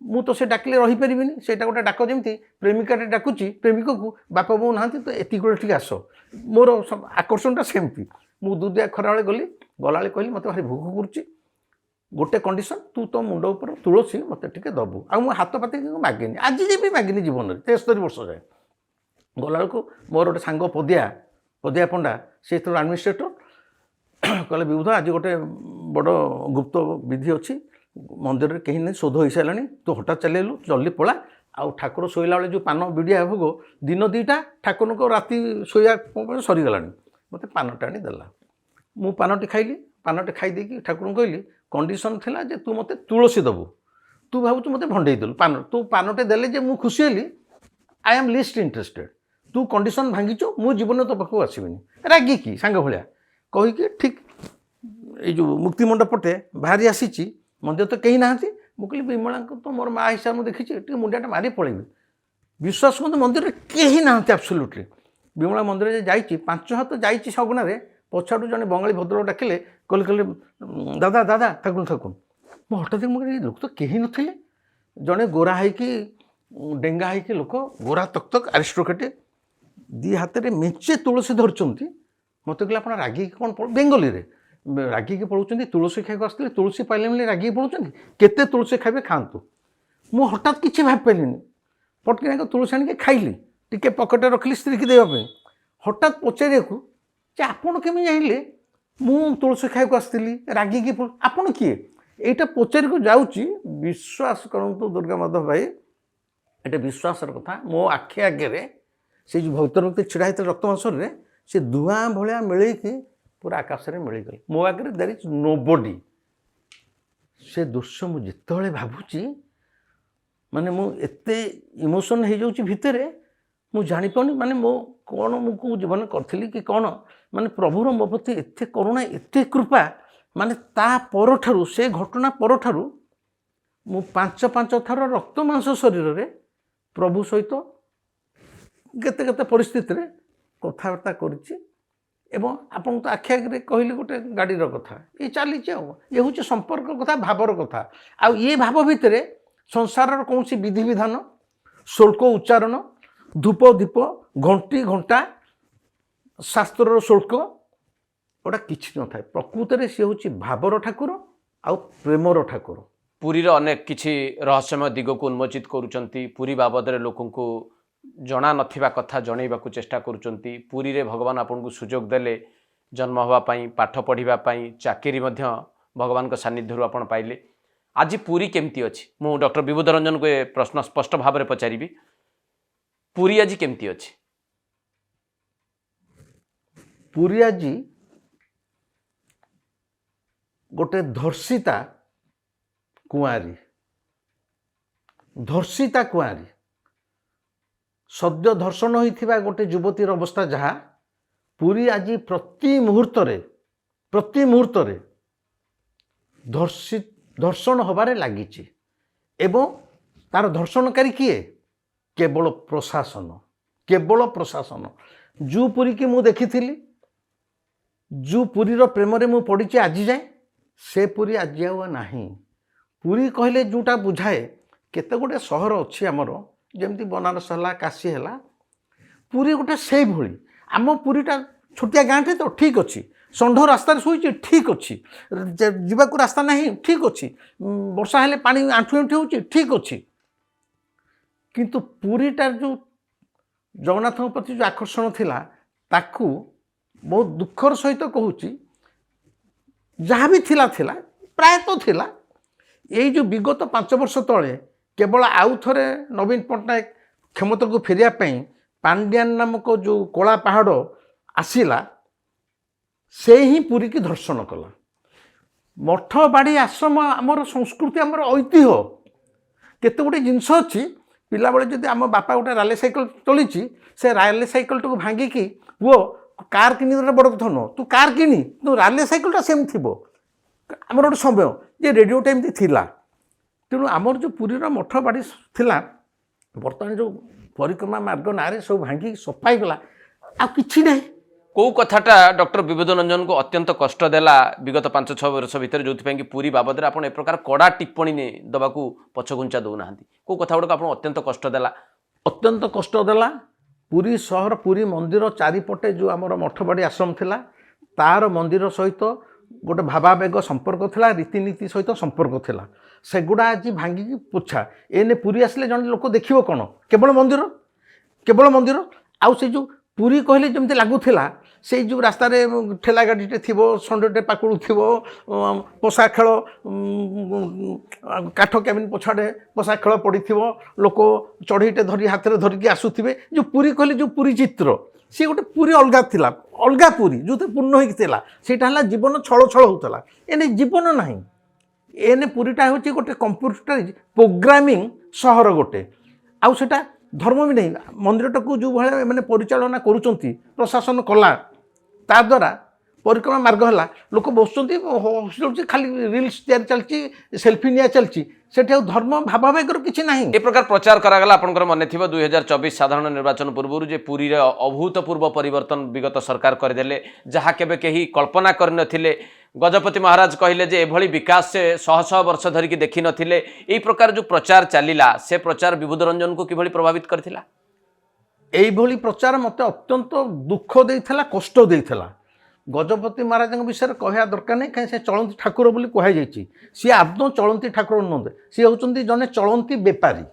ମୁଁ ତ ସେ ଡାକିଲେ ରହିପାରିବିନି ସେଇଟା ଗୋଟେ ଡାକ ଯେମିତି ପ୍ରେମିକାଟେ ଡାକୁଛି ପ୍ରେମିକକୁ ବାପା ବୋଉ ନାହାନ୍ତି ତ ଏତିକି ବେଳେ ଟିକେ ଆସ ମୋର ଆକର୍ଷଣଟା ସେମିତି ମୁଁ ଉଦୁଦିଆ ଖରାବେଳେ ଗଲି ଗଲାବେଳେ କହିଲି ମୋତେ ଭାରି ଭୋକ କରୁଛି ଗୋଟେ କଣ୍ଡିସନ୍ ତୁ ତୋ ମୁଣ୍ଡ ଉପରେ ତୁଳସୀ ମୋତେ ଟିକେ ଦେବୁ ଆଉ ମୁଁ ହାତ ପାତି ମାଗିନି ଆଜି ବି ମାଗିନି ଜୀବନରେ 73 ବର୍ଷ ଯାଏ ଗଲାବେଳକୁ ମୋର ଗୋଟେ ସାଙ୍ଗ ପଦିଆ ପଣ୍ଡା ସେ ଯେତେବେଳେ ଆଡମିନିଷ୍ଟ୍ରେଟର କହିଲେ ବିବୁଧ ଆଜି ଗୋଟେ ବଡ଼ ଗୁପ୍ତ ବିଧି ଅଛି ମନ୍ଦିରରେ କେହି ନାହିଁ ଶୋଧ ହେଇସାରିଲାଣି ତୁ ହଠାତ୍ ଚାଲିଲୁ ଜଲ୍ଦି ପଳା ଆଉ ଠାକୁର ଶୋଇଲା ବେଳେ ଯେଉଁ ପାନ ବିଡ଼ିଆ ଭୋଗ ଦିନ 2ଟା ଠାକୁରଙ୍କ ରାତି ଶୋଇବା ସରିଗଲାଣି ମୋତେ ପାନଟା ଆଣି ଦେଲା ମୁଁ ପାନଟି ଖାଇଲି ପାନଟି ଖାଇ ଦେଇକି ଠାକୁରଙ୍କୁ କହିଲି କଣ୍ଡିସନ୍ ଥିଲା ଯେ ତୁ ମୋତେ ତୁଳସୀ ଦେବୁ ତୁ ଭାବୁଛୁ ମୋତେ ଭଣ୍ଡେଇ ଦେଲୁ ପାନ ତୁ ପାନଟେ ଦେଲେ ଯେ ମୁଁ ଖୁସି ହେଲି ଆଇ ଆମ୍ ଲିଷ୍ଟ ଇଣ୍ଟରେଷ୍ଟେଡ୍ ତୁ କଣ୍ଡିସନ୍ ଭାଙ୍ଗିଛୁ ମୁଁ ଜୀବନରେ ତୋ ପାଖକୁ ଆସିବିନି ରାଗିକି ସାଙ୍ଗ ଭଳିଆ କହିକି ଠିକ୍ ଏଇ ଯେଉଁ ମୁକ୍ତିମଣ୍ଡପ ପଟେ ବାହାରି ଆସିଛି ମନ୍ଦିର ତ କେହି ନାହାନ୍ତି ମୁଁ କହିଲି ବିମଳାଙ୍କୁ ତ ମୋର ମା ହିସାବରେ ମୁଁ ଦେଖିଛି ଟିକେ ମୁଣ୍ଡିଆଟା ମାରି ପଳେଇବି ବିଶ୍ୱାସ କରନ୍ତୁ ମନ୍ଦିରରେ କେହି ନାହାନ୍ତି ଆବସଲ୍ୟୁଟଲି ବିମଳା ମନ୍ଦିରରେ ଯାଇଛି 5 ହାତ ଯାଇଛି ସଗଣାରେ ପଛଆଡ଼ୁ ଜଣେ ବଙ୍ଗାଳୀ ଭଦ୍ର ଡାକିଲେ କହିଲେ ଦାଦା ଠାକୁର ମୁଁ ହଠାତ୍ ମୁଁ ଲୋକ ତ କେହି ନଥିଲେ ଜଣେ ଗୋରା ହେଇକି ଡେଙ୍ଗା ହେଇକି ଲୋକ ଗୋରା ତକ୍ ଆରିଷ୍ଟୋକ୍ରାଟିକ୍ 2 ହାତରେ ମେଞ୍ଚେ ତୁଳସୀ ଧରୁଛନ୍ତି ମୋତେ କହିଲେ ଆପଣ ରାଗିକି କ'ଣ ବେଙ୍ଗଲୀରେ ରାଗିକି ପଳାଉଛନ୍ତି ତୁଳସୀ ଖାଇବାକୁ ଆସିଥିଲେ ତୁଳସୀ ପାଇଲେ ମିଳେ ରାଗିକି ପଳାଉଛନ୍ତି କେତେ ତୁଳସୀ ଖାଇବେ ଖାଆନ୍ତୁ ମୁଁ ହଠାତ୍ କିଛି ଭାବିପାରିଲିନି ପଟକିନାକ ତୁଳସୀ ଆଣିକି ଖାଇଲି ଟିକେ ପକେଟରେ ରଖିଲି ସ୍ତ୍ରୀକି ଦେବା ପାଇଁ ହଠାତ୍ ପଚାରିବାକୁ ଯେ ଆପଣ କେମିତି ଜାଣିଲେ ମୁଁ ତୁଳସୀ ଖାଇବାକୁ ଆସିଥିଲି ରାଗିକି ଆପଣ କିଏ এইটা পচারিକୁ ଯାଉଛି ବିଶ୍ୱାସ କରନ୍ତୁ ଦୁର୍ଗା ମାଧବ ଭାଇ এটা ବିଶ୍ୱାସର କଥା ମୋ ଆଖି ଆଗରେ ସେ ଯେଉଁ ଭକ୍ତରକ୍ତି ଛିଡ଼ା ହେଇଥିଲେ ରକ୍ତ ମାଂସରେ ସେ ଧୂଆଁ ଭଳିଆ ମିଳେଇକି ପୁରା ଆକାଶରେ ମିଳିଗଲେ ମୋ ଆଗରେ ଦେର୍ ଇଜ୍ ନୋବଡି ସେ ଦୃଶ୍ୟ ମୁଁ ଯେତେବେଳେ ଭାବୁଛି ମାନେ ମୁଁ ଏତେ ଇମୋସନ୍ ହେଇଯାଉଛି ଭିତରେ ମୁଁ ଜାଣିପାରୁନି ମାନେ ମୋ କ'ଣ ମୁଁ କେଉଁ ଜୀବନ କରିଥିଲି କି କ'ଣ ମାନେ ପ୍ରଭୁର ମୋ ପ୍ରତି ଏତେ କରୁଣା ଏତେ କୃପା ମାନେ ତା ପରଠାରୁ ସେ ଘଟଣା ପରଠାରୁ ମୁଁ 5 ଥର ରକ୍ତ ମାଂସ ଶରୀରରେ ପ୍ରଭୁ ସହିତ କେତେ ପରିସ୍ଥିତିରେ କଥାବାର୍ତ୍ତା କରିଛି ଏବଂ ଆପଣଙ୍କୁ ତ ଆଖି ଆଗରେ କହିଲି ଗୋଟେ ଗାଡ଼ିର କଥା ଏ ଚାଲିଛି ଆଉ ଏ ହେଉଛି ସମ୍ପର୍କ କଥା ଭାବର କଥା ଆଉ ଏ ଭାବ ଭିତରେ ସଂସାରର କୌଣସି ବିଧିବିଧାନ ଶୁଳ୍କ ଉଚ୍ଚାରଣ ଧୂପ ଦୀପ ଘଣ୍ଟି ଘଣ୍ଟା ଶାସ୍ତ୍ରର ଶୁଳ୍କ ওটা କିଛି ନଥାଏ ପ୍ରକୃତରେ ସେ ହେଉଛି ଭାବର ଠାକୁର ଆଉ ପ୍ରେମର ଠାକୁର ପୁରୀର ଅନେକ କିଛି ରହସ୍ୟମୟ ଦିଗକୁ ଉନ୍ମୋଚିତ କରୁଛନ୍ତି ପୁରୀ ବାବଦରେ ଲୋକଙ୍କୁ ଜଣା ନଥିବା କଥା ଜଣାଇବାକୁ ଚେଷ୍ଟା କରୁଛନ୍ତି ପୁରୀରେ ଭଗବାନ ଆପଣଙ୍କୁ ସୁଯୋଗ ଦେଲେ ଜନ୍ମ ହେବା ପାଇଁ ପାଠ ପଢ଼ିବା ପାଇଁ ଚାକିରି ମଧ୍ୟ ଭଗବାନଙ୍କ ସାନ୍ନିଧ୍ୟରୁ ଆପଣ ପାଇଲେ ଆଜି ପୁରୀ କେମିତି ଅଛି ମୁଁ ଡକ୍ଟର ବିବୁଧ ରଞ୍ଜନଙ୍କୁ ଏ ପ୍ରଶ୍ନ ସ୍ପଷ୍ଟ ଭାବରେ ପଚାରିବି ପୁରୀ ଆଜି କେମିତି ଅଛି ପୁରୀ ଆଜି ଗୋଟେ ଧର୍ଷିତା କୁଆଁରୀ ସଦ୍ୟ ଧର୍ଷଣ ହୋଇଥିବା ଗୋଟେ ଯୁବତୀର ଅବସ୍ଥା ଯାହା ପୁରୀ ଆଜି ପ୍ରତି ମୁହୂର୍ତ୍ତରେ ଧର୍ଷଣ ହେବାରେ ଲାଗିଛି ଏବଂ ତାର ଧର୍ଷଣକାରୀ କିଏ କେବଳ ପ୍ରଶାସନ ଯେଉଁ ପୁରୀକି ମୁଁ ଦେଖିଥିଲି ଯେଉଁ ପୁରୀର ପ୍ରେମରେ ମୁଁ ପଡ଼ିଛି ଆଜି ଯାଏଁ ସେ ପୁରୀ ଆଜି ଆଉ ନାହିଁ ପୁରୀ କହିଲେ ଯେଉଁଟା ବୁଝାଏ କେତେ ଗୁଡ଼ିଏ ସହର ଅଛି ଆମର ଯେମିତି ବନାରସ ହେଲା କାଶୀ ହେଲା ପୁରୀ ଗୋଟେ ସେଇଭଳି ଆମ ପୁରୀଟା ଛୋଟିଆ ଗାଁଟେ ତ ଠିକ୍ ଅଛି ଷଣ୍ଢ ରାସ୍ତାରେ ଶୋଇଛି ଠିକ୍ ଅଛି ଯିବାକୁ ରାସ୍ତା ନାହିଁ ଠିକ୍ ଅଛି ବର୍ଷା ହେଲେ ପାଣି ଆଣ୍ଠୁ ହେଉଛି ଠିକ୍ ଅଛି କିନ୍ତୁ ପୁରୀଟାର ଯେଉଁ ଜଗନ୍ନାଥଙ୍କ ପ୍ରତି ଯେଉଁ ଆକର୍ଷଣ ଥିଲା ତାକୁ ବହୁତ ଦୁଃଖର ସହିତ କହୁଛି ଯାହା ବି ଥିଲା ପ୍ରାୟତଃ ଥିଲା ଏଇ ଯେଉଁ ବିଗତ 5 ବର୍ଷ ତଳେ କେବଳ ଆଉ ଥରେ ନବୀନ ପଟ୍ଟନାୟକ କ୍ଷମତାକୁ ଫେରିବା ପାଇଁ ପାଣ୍ଡିଆନ ନାମକ ଯେଉଁ କଳା ପାହାଡ଼ ଆସିଲା ସେ ହିଁ ପୁରୀକି ଧର୍ଷଣ କଲା ମଠ ବାଡ଼ି ଆଶ୍ରମ ଆମର ସଂସ୍କୃତି ଆମର ଐତିହ୍ୟ କେତେ ଗୁଡ଼ିଏ ଜିନିଷ ଅଛି ପିଲାବେଳେ ଯଦି ଆମ ବାପା ଗୋଟେ ରାଲି ସାଇକେଲ ଚଳିଛି ସେ ରାଲି ସାଇକେଲଟାକୁ ଭାଙ୍ଗିକି ପୁଅ କାର୍ କିଣିଦେଲେ ବଡ଼ କଥା ନୁହଁ ତୁ କାର୍ କିଣି ତୁ ରାଲି ସାଇକେଲଟା ସେମିତି ଥିବ ଆମର ଗୋଟେ ସମୟ ଯେ ରେଡ଼ିଓଟା ଏମିତି ଥିଲା ତେଣୁ ଆମର ଯେଉଁ ପୁରୀର ମଠ ବାଡ଼ି ଥିଲା ବର୍ତ୍ତମାନ ଯେଉଁ ପରିକ୍ରମା ମାର୍ଗ ନାଁରେ ସବୁ ଭାଙ୍ଗିକି ସଫା ହେଇଗଲା ଆଉ କିଛି ନାହିଁ कौ कथाटा डॉक्टर विभूति रंजन को अत्यंत कष्ट देला विगत 5-6 वर्ष भितर जो कि पूरी बाबद आप ए प्रकार कड़ा टिप्पणी दवा पछघुंचा दौना कौ कथा गुड़ाक आप अत्यंत कष्ट देला अत्यंत कष्ट देला पुरी सहर पुरी मंदिर चारिपटे जो आमर मठबाड़ी आश्रम थिला तार मंदिर सहित गोटे भावावेग संपर्क थिला रीतिनीति सहित संपर्क थिला सेगुड़ा आज भांगिकी पोछा एने पुरी आसले जन लोक देखिबो कोन केवल मंदिर आउ से जो पुरी कहले जमती लागुला से जो रास्तार ठेला गाड़ीटे थी संडेटे पाकुड़ थी पोषा खेल काठ कैबिन पछाड़े पोषा खेल पड़ी लोक चढ़ईटे धरी हाथ में धरिकी आसुवे जो पुरी कहले जो पुरी चित्र सी गोटे पुरी अलग थिला अलग पुरी जो पूर्ण होता है जीवन छल छल होता एने जीवन ना एने पुरीटा हूँ गोटे कंप्यूटराइज प्रोग्रामिंग सहर गोटे आउ सेटा धर्म भी नहीं मंदिरटा को जो भाई मैंने परिचालना करुँच प्रशासन कला ता द्वारा परिक्रमा मार्ग है लोक बस खाली रिल्स तैयारी चलती सेल्फी निया चलती सेठी धर्म भावावेगर किसी ना ए प्रकार प्रचार करागला आपनकर मने थिबो 2024 साधारण निर्वाचन पूर्व जे पुरी रे अभूतपूर्व परिवर्तन विगत सरकार करदेले जहा केबे केही कल्पना करनथिले गजपति महाराज कहले जे एभली विकास से शह शह वर्ष धरिकी देखि नथिले एई प्रकार जो प्रचार चलिला से प्रचार विभूति रंजन को किभली प्रभावित करथिला एइभली प्रचार मते अत्यंत दुख देइथला कष्ट देइथला गजपति महाराज विषय कहया दरकार नहीं कहीं से चलती ठाकुर बोली कह जाइए सी आदौ चलती ठाकुर नुहते सी होती जड़े चलती बेपारी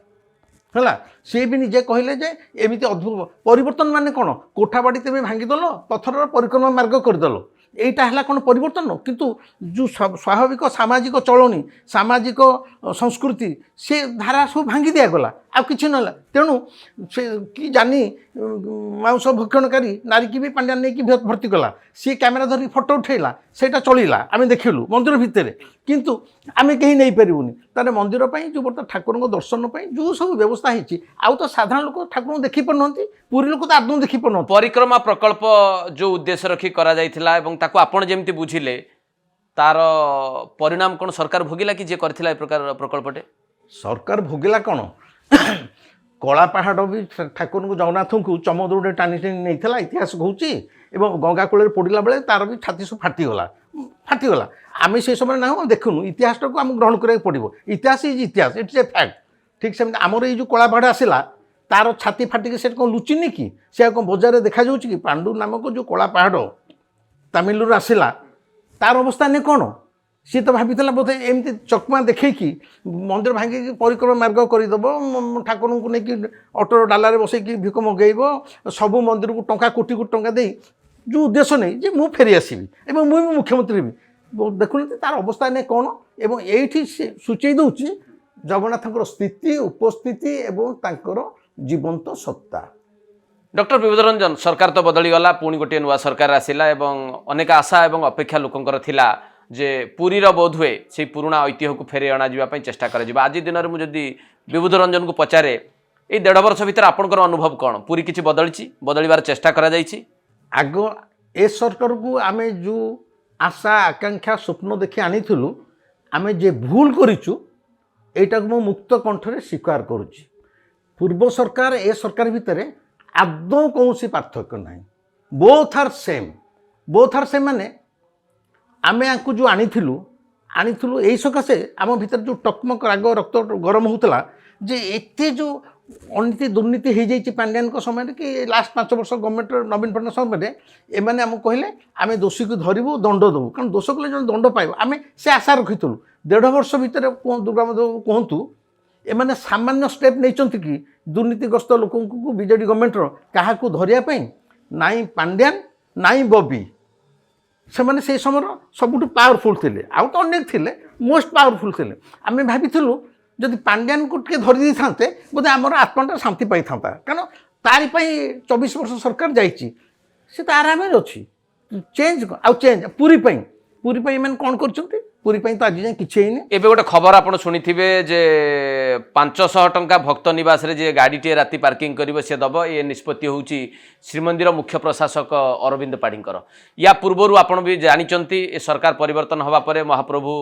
है सी भी निजे कहले जे एमती अद्भुत परिवर्तन माने कौन कोठाबाड़ी तेज भांगीदेल पथर परिक्रमा मार्ग करदेल এইটা হলা কোন পরিবর্তন কিন্তু যে স্বাভাবিক সামাজিক চলনি সামাজিক সংস্কৃতি সে ধারা সব ভাঙ্গি দিয়া গলা আর কিছু নহলা তেণু সে কি জানি মাংস ভক্ষণকারী নারী কি পান্ডিয়ান নেই ভর্তি কলা সে ক্যামেরা ধরি ফটো উঠাইলা সেটা চলিলা আমি দেখিলু মন্দির ভিতরে কিন্তু আমি কেহি নেই পারিবুনি তাহলে মন্দির পাই যে বর্তমান ঠাকুরଙ୍କ দর্শন পাই যে সব ব্যবস্থা হয়েছি আউ তো সাধারণ লোক ঠাকুরଙ୍କୁ দেখি পারুনাহান্তি পুরী লোক তো আদৌ দেখি পারুনাহান্তি परिक्रमा प्रकल्प जो उद्देश्य रखी करा जाइथिला एवं ताको आपण जेमती बुझिले तार परिणाम कौन सरकार भोगिला कि जे करथिला ए प्रकार प्रकल्पटे सरकार भोगिला कौन कला पहाड़ भी ठाकुर को जगन्नाथ को चमदौड़े टाणी टाणी नहीं इतिहास कहूँ एवं गंगा कूल पड़ा बेले तार भी छाती सब फाटीगला आम से समय ना देखुनु इतिहास को आम ग्रहण करा पड़ो इतिहास इज इतिहास इट्स ए फैक्ट ठीक से आमर ये जो कला पहाड़ आसला तार छाती फाटिक से कौन लुचिनी कि से कौन बजार देखा जाऊँ कि पांडु नामक जो कला पहाड़ तमिलुर आसला तार अवस्था नहीं कौन सी तो भाई बोधे एमती चकमा देखी मंदिर भांगिकी परिक्रमा मार्ग करदेव ठाकुर को लेकिन अटो डालार बसैकी भिक मगेब सबू मंदिर को टंका कोटी कोटी टंका दे जो उद्देश्य नहीं जे मु फेरी आसबि एवं मुझे मुख्यमंत्री भी देखुन तार अवस्था नहीं कौन एवं ये सूचई दूची जगन्नाथ स्थिति उपस्थिति एवं तांकर जीवंत सत्ता डॉक्टर विभूति रंजन सरकार तो बदलीगला पुणी गोटे नुआ सरकार आसला एवं अनेक आशा एवं अपेक्षा लोकंकर थिला जे पुरीर बोध हुए से पुराणा ऐतिह्य को फेरे अणाଯିବା चेष्टा कर आज दिन में मुझे विभूति रंजन को पचारे ये 1.5 वर्ष भीतर आपंकर अनुभव कौन पुरी किसी बदलबार चेष्टा करा आग ए सरकार को आम जो आशा आकांक्षा स्वप्न देखी आनीलु आम जे भूल करूँ यटा को मुक्त कंठरे स्वीकार करुच्ची पूर्व सरकार ए सरकार भितर आदौ कौन पार्थक्य ना बोथ आर सेम माने आमे आपको जो आनीलु यही सकाशे आम भीतर जो टकमक राग रक्त गरम होता जे एते जो अनीति दुर्नीति हो जाइए पांड्यान समय कि लास्ट 5 वर्ष गवर्नमेंट नवीन पट्टनायक समय एमने आमको कहले आम दोषी को धरबू दंड देवु कारण दोष कले जो दंड पाइब आम से आशा रखीलु 1.5 वर्ष भितर दुर्गा माधव कहतु एमने सामान्य स्टेप नहीं कि दुर्नीतिग्रस्त लोक बीजेडी गवर्नमेंटर क्या धरियापी नाई पांड्यान नाई बबी से मैंने से समय सबुठ पावरफुल थे आउ तो अनेक थे मोस्ट पावरफुल थे आम भाई जदि पांड्यान को टे धरी था बोधे आमर आत्माटा शांति पाई था कारण तारीपाई 24 वर्ष सरकार जाइए सी तो आराम अच्छी चेंज आउ चेंज पूरी मैंने कौन कर पूरी तो आज जाए किसी एबे गोटे खबर आपड़ शुणी जे 500 टंका भक्त निवास रे जे गाड़ीटे राति पार्किंग करिवो से दब ये निष्पत्ति होउची श्रीमंदिर मुख्य प्रशासक अरविंद पाढ़ीकर या पूर्वर आपड़ भी जानी ए सरकार परिवर्तन हवा परे महाप्रभु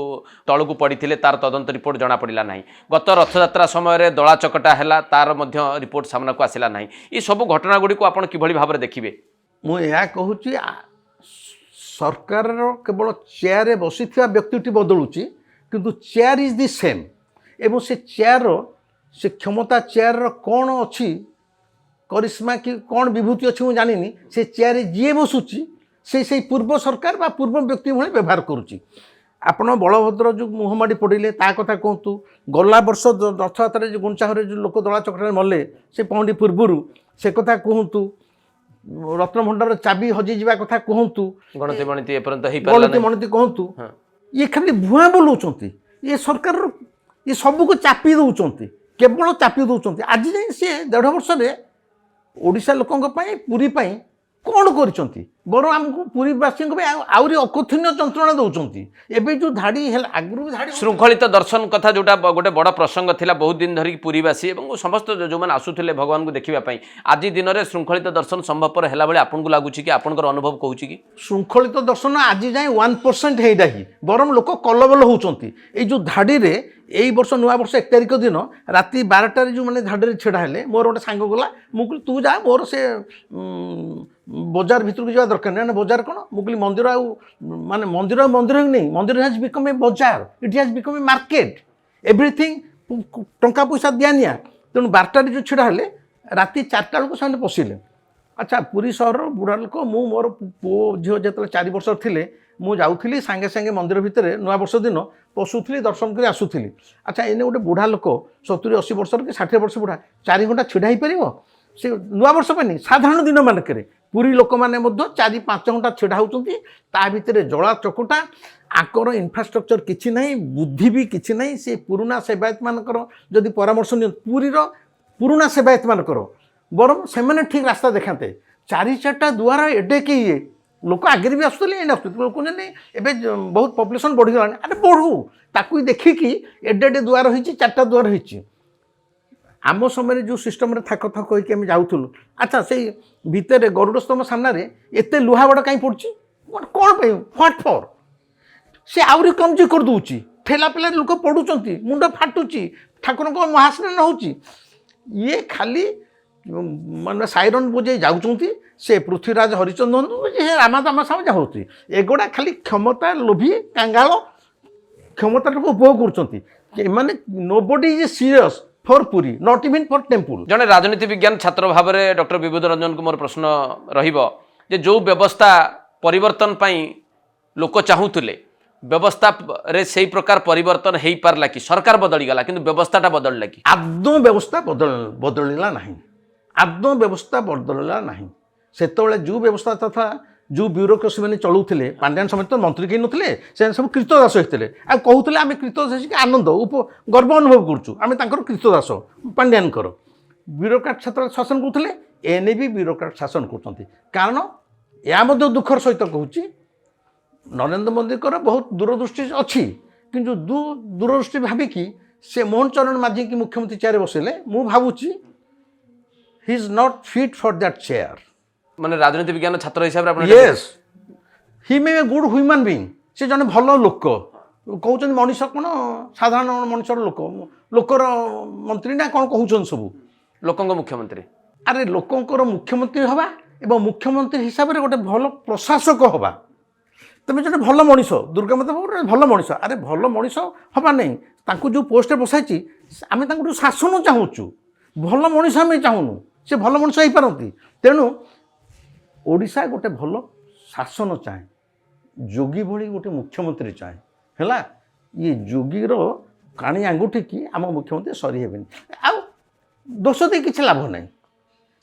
तलू पड़ते तार तदंत रिपोर्ट जना पड़ा ना गत रथयात्रा समय दला चकटा है तार रिपोर्ट सामना को आसला ना ये सब घटना गुड़ी को आप कि भाव देखिए ମୁଁ ଏହା କହୁଛି ସରକାରର କେବଳ ଚେୟାରରେ ବସିଥିବା ବ୍ୟକ୍ତିଟି ବଦଳୁଛି କିନ୍ତୁ ଚେୟାର ଇଜ୍ ଦି ସେମ୍ ଏବଂ ସେ ଚେୟାରର ସେ କ୍ଷମତା ଚେୟାରର କ'ଣ ଅଛି କରିସ୍ମା କି କ'ଣ ବିଭୂତି ଅଛି ମୁଁ ଜାଣିନି ସେ ଚେୟାରରେ ଯିଏ ବସୁଛି ସେଇ ପୂର୍ବ ସରକାର ବା ପୂର୍ବ ବ୍ୟକ୍ତି ଭଳି ବ୍ୟବହାର କରୁଛି। ଆପଣ ବଳଭଦ୍ର ଯେଉଁ ମୁହଁମାଡ଼ି ପଡ଼ିଲେ ତା କଥା କୁହନ୍ତୁ, ଗଲା ବର୍ଷ ରଥଯାତ୍ରାରେ ଯେଉଁ ଗୁଣ୍ଡିଚାଘରେ ଯେଉଁ ଲୋକ ଦଳା ଚକଟାରେ ମଲେ ସେ ପହଣ୍ଡି ପୂର୍ବରୁ ସେ କଥା କୁହନ୍ତୁ, ରତ୍ନଭଣ୍ଡାର ଚାବି ହଜିଯିବା କଥା କୁହନ୍ତୁ, ଗଣତି ମଣତି ଏପର୍ଯ୍ୟନ୍ତ ଗଣତି ମଣତି କୁହନ୍ତୁ, ଇଏ ଖାଲି ଭୁଆଁ ବୋଲଉଛନ୍ତି। ଇଏ ସରକାରର ଇଏ ସବୁକୁ ଚାପି ଦେଉଛନ୍ତି, କେବଳ ଚାପି ଦେଉଛନ୍ତି। ଆଜି ଯାଇ ସିଏ 1.5 ବର୍ଷରେ ଓଡ଼ିଶା ଲୋକଙ୍କ ପାଇଁ ପୁରୀ ପାଇଁ କ'ଣ କରିଛନ୍ତି? ବରଂ ଆମକୁ ପୁରୀବାସୀଙ୍କ ପାଇଁ ଆହୁରି ଅକଥନୀୟ ଯନ୍ତ୍ରଣା ଦେଉଛନ୍ତି। ଏବେ ଯେଉଁ ଧାଡ଼ି ହେଲା ଆଗରୁ ବି ଧାଡ଼ି ଶୃଙ୍ଖଳିତ ଦର୍ଶନ କଥା ଯେଉଁଟା ଗୋଟେ ବଡ଼ ପ୍ରସଙ୍ଗ ଥିଲା ବହୁତ ଦିନ ଧରିକି ପୁରୀବାସୀ ଏବଂ ସମସ୍ତ ଯେଉଁମାନେ ଆସୁଥିଲେ ଭଗବାନଙ୍କୁ ଦେଖିବା ପାଇଁ, ଆଜି ଦିନରେ ଶୃଙ୍ଖଳିତ ଦର୍ଶନ ସମ୍ଭବପର ହେଲା ଭଳି ଆପଣଙ୍କୁ ଲାଗୁଛି କି, ଆପଣଙ୍କର ଅନୁଭବ କହୁଛି କି? ଶୃଙ୍ଖଳିତ ଦର୍ଶନ ଆଜି ଯାଏଁ 1% ହେଇନାହିଁ, ବରଂ ଲୋକ କଲବଲ ହେଉଛନ୍ତି। ଏଇ ଯେଉଁ ଧାଡ଼ିରେ ଏଇ ବର୍ଷ ନୂଆବର୍ଷ 1 ତାରିଖ ଦିନ ରାତି 12ଟାରେ ଯେଉଁମାନେ ଧାଡ଼ିରେ ଛିଡ଼ା ହେଲେ, ମୋର ଗୋଟେ ସାଙ୍ଗ ଗଲା, ମୁଁ କହିଲି ତୁ ଯା, ମୋର ସେ ବଜାର ଭିତରକୁ ଯିବା ଦରକାର ନାହିଁ। ନା ବଜାର କ'ଣ? ମୁଁ କହିଲି ମନ୍ଦିର ଆଉ ମାନେ ମନ୍ଦିର ହିଁ ନେଇ, ମନ୍ଦିର has become a bazaar, it has become a market, everything ଟଙ୍କା ପଇସା ଦିଆ ନିଆ। ତେଣୁ 12ଟାରେ ଯେଉଁ ଛିଡ଼ା ହେଲେ ରାତି 4ଟା ବେଳକୁ ସେମାନେ ପଶିଲେ। ଆଚ୍ଛା, ପୁରୀ ସହରର ବୁଢ଼ା ଲୋକ, ମୁଁ ମୋର ପୁଅ ଝିଅ ଯେତେବେଳେ 4 ବର୍ଷର ଥିଲେ ମୁଁ ଯାଉଥିଲି ସାଙ୍ଗେ ସାଙ୍ଗେ ମନ୍ଦିର ଭିତରେ ନୂଆବର୍ଷ ଦିନ ପଶୁଥିଲି, ଦର୍ଶନ କରି ଆସୁଥିଲି। ଆଚ୍ଛା, ଏନେ ଗୋଟେ ବୁଢ଼ା ଲୋକ 70-80 ବର୍ଷର କି 60 ବର୍ଷ ବୁଢ଼ା 4 ଘଣ୍ଟା ଛିଡ଼ା ହେଇପାରିବ? ସେ ନୂଆବର୍ଷ ପାଇଁ ସାଧାରଣ ଦିନମାନଙ୍କରେ ପୁରୀ ଲୋକମାନେ ମଧ୍ୟ 4-5 ଘଣ୍ଟା ଛିଡ଼ା ହେଉଛନ୍ତି। ତା ଭିତରେ ଜଳା ଚକଟା, ଆଙ୍କର ଇନଫ୍ରାଷ୍ଟ୍ରକ୍ଚର କିଛି ନାହିଁ, ବୁଦ୍ଧି ବି କିଛି ନାହିଁ। ସେ ପୁରୁଣା ସେବାୟତମାନଙ୍କର ଯଦି ପରାମର୍ଶ ନିଅନ୍ତି, ପୁରୀର ପୁରୁଣା ସେବାୟତମାନଙ୍କର, ବରଂ ସେମାନେ ଠିକ୍ ରାସ୍ତା ଦେଖାନ୍ତେ। 4-4ଟା ଦୁଆର ଏଡ଼େ କି ଇଏ ଲୋକ ଆଗରେ ବି ଆସୁଥିଲେ, ଏଇନେ ଆସୁଥିଲେ। ଲୋକ କହୁଛନ୍ତି ଏବେ ବହୁତ ପପୁଲେସନ୍ ବଢ଼ିଗଲାଣି। ଆରେ ବଢ଼ୁ, ତାକୁ ଦେଖିକି ଏଡ଼େ ଏଡ଼େ ଦୁଆର ହେଇଛି, 4ଟା ଦୁଆର ହେଇଛି। ଆମ ସମୟରେ ଯେଉଁ ସିଷ୍ଟମରେ ଥାକ ଥାକ ହୋଇକି ଆମେ ଯାଉଥିଲୁ, ଆଚ୍ଛା ସେଇ ଭିତରେ ଗରୁଡ଼ ସ୍ତମ୍ଭ ସାମ୍ନାରେ ଏତେ ଲୁହା ବଡ଼ କାହିଁ ପଡ଼ୁଛି? କ'ଣ ପାଇଁ? What for? ସେ ଆହୁରି କମଜୋର କରିଦେଉଛି। ଠେଲା ପେଲାରେ ଲୋକ ପଡ଼ୁଛନ୍ତି, ମୁଣ୍ଡ ଫାଟୁଛି, ଠାକୁରଙ୍କ ମହାସ୍ନାନ ହେଉଛି। ଇଏ ଖାଲି ମାନେ ସାଇରନ୍ ବଜେଇ ଯାଉଛନ୍ତି। ସେ ପୃଥ୍ୱୀରାଜ ହରିଚନ୍ଦନ ସେ ରାମାଦାମା ସାମେ ଯାଉଛି। ଏଗୁଡ଼ା ଖାଲି କ୍ଷମତା ଲୋଭୀ କାଙ୍ଗାଳ କ୍ଷମତାଟାକୁ ଉପଭୋଗ କରୁଛନ୍ତି। ଏମାନେ nobody is serious for Puri, not even for temple. ଜଣେ ରାଜନୀତି ବିଜ୍ଞାନ ଛାତ୍ର ଭାବରେ ଡକ୍ଟର ବିଭୂତି ରଞ୍ଜନଙ୍କୁ ମୋର ପ୍ରଶ୍ନ ରହିବ ଯେ ଯେଉଁ ବ୍ୟବସ୍ଥା ପରିବର୍ତ୍ତନ ପାଇଁ ଲୋକ ଚାହୁଁଥିଲେ, ବ୍ୟବସ୍ଥାରେ ସେଇ ପ୍ରକାର ପରିବର୍ତ୍ତନ ହେଇପାରିଲା କି? ସରକାର ବଦଳିଗଲା କିନ୍ତୁ ବ୍ୟବସ୍ଥାଟା ବଦଳିଲା କି? ଆଦୌ ବ୍ୟବସ୍ଥା ବଦଳିଲା ନାହିଁ। ଆଦୌ ବ୍ୟବସ୍ଥା ବଦଳିଲା ନାହିଁ। ସେତେବେଳେ ଯେଉଁ ବ୍ୟବସ୍ଥା ତଥା ଯେଉଁ ବ୍ୟୁରୋକ୍ରାସି ମାନେ ଚଳାଉଥିଲେ, ପାଣ୍ଡିଆନ ସମେତ ମନ୍ତ୍ରୀ କେହି ନଥିଲେ, ସେମାନେ ସବୁ କୀର୍ତ୍ତଦାସ ହେଇଥିଲେ। ଆଉ କହୁଥିଲେ ଆମେ କୀର୍ତ୍ତଦାସ ହେଇକି ଆନନ୍ଦ ଗର୍ବ ଅନୁଭବ କରୁଛୁ, ଆମେ ତାଙ୍କର କୀର୍ତ୍ତଦାସ ପାଣ୍ଡିଆନଙ୍କର। ବ୍ୟୁରୋକ୍ରାଟ ଛାତ୍ର ଶାସନ କରୁଥିଲେ, ଏନେ ବି ବ୍ୟୁରୋକ୍ରାଟ ଶାସନ କରୁଛନ୍ତି। କାରଣ ଏହା ମଧ୍ୟ ଦୁଃଖର ସହିତ କହୁଛି, ନରେନ୍ଦ୍ର ମୋଦିଙ୍କର ବହୁତ ଦୂରଦୃଷ୍ଟି ଅଛି, କିନ୍ତୁ ଦୂରଦୃଷ୍ଟି ଭାବିକି ସେ ମୋହନ ଚରଣ ମାଝୀକି ମୁଖ୍ୟମନ୍ତ୍ରୀ ଚେୟାରରେ ବସେଇଲେ। ମୁଁ ଭାବୁଛି he is not fit for that chair. ମାନେ ରାଜନୀତି ବିଜ୍ଞାନ ଛାତ୍ର ହିସାବରେ ଆପଣ ୟେସ୍, ହି ମେ ଏ ଗୁଡ୍ ହ୍ୟୁମାନ୍ ବିଙ୍ଗ। ସେ ଜଣେ ଭଲ ଲୋକ। କହୁଛନ୍ତି ମଣିଷ କ'ଣ ସାଧାରଣ ମଣିଷର ଲୋକର ମନ୍ତ୍ରୀ ନା କ'ଣ କହୁଛନ୍ତି ସବୁ? ଲୋକଙ୍କ ମୁଖ୍ୟମନ୍ତ୍ରୀ। ଆରେ ଲୋକଙ୍କର ମୁଖ୍ୟମନ୍ତ୍ରୀ ହେବା ଏବଂ ମୁଖ୍ୟମନ୍ତ୍ରୀ ହିସାବରେ ଗୋଟେ ଭଲ ପ୍ରଶାସକ ହେବା। ତୁମେ ଜଣେ ଭଲ ମଣିଷ, ଦୁର୍ଗାମାତା ବାବୁ ଗୋଟେ ଭଲ ମଣିଷ। ଆରେ ଭଲ ମଣିଷ ହେବା ନାହିଁ, ତାଙ୍କୁ ଯେଉଁ ପୋଷ୍ଟରେ ବସାଇଛି ଆମେ ତାଙ୍କୁ ଶାସନ ଚାହୁଁଛୁ, ଭଲ ମଣିଷ ଆମେ ଚାହୁଁନୁ। ସେ ଭଲ ମଣିଷ ହେଇପାରନ୍ତି। ତେଣୁ ଓଡ଼ିଶା ଗୋଟେ ଭଲ ଶାସନ ଚାହେଁ, ଯୋଗୀ ଭଳି ଗୋଟେ ମୁଖ୍ୟମନ୍ତ୍ରୀ ଚାହେଁ। ହେଲା, ଇଏ ଯୋଗୀର କାଣି ଆଙ୍ଗୁଠିକି ଆମ ମୁଖ୍ୟମନ୍ତ୍ରୀ ସରି ହେବେନି। ଆଉ ଦୋଷ ଦେଇ କିଛି ଲାଭ ନାହିଁ।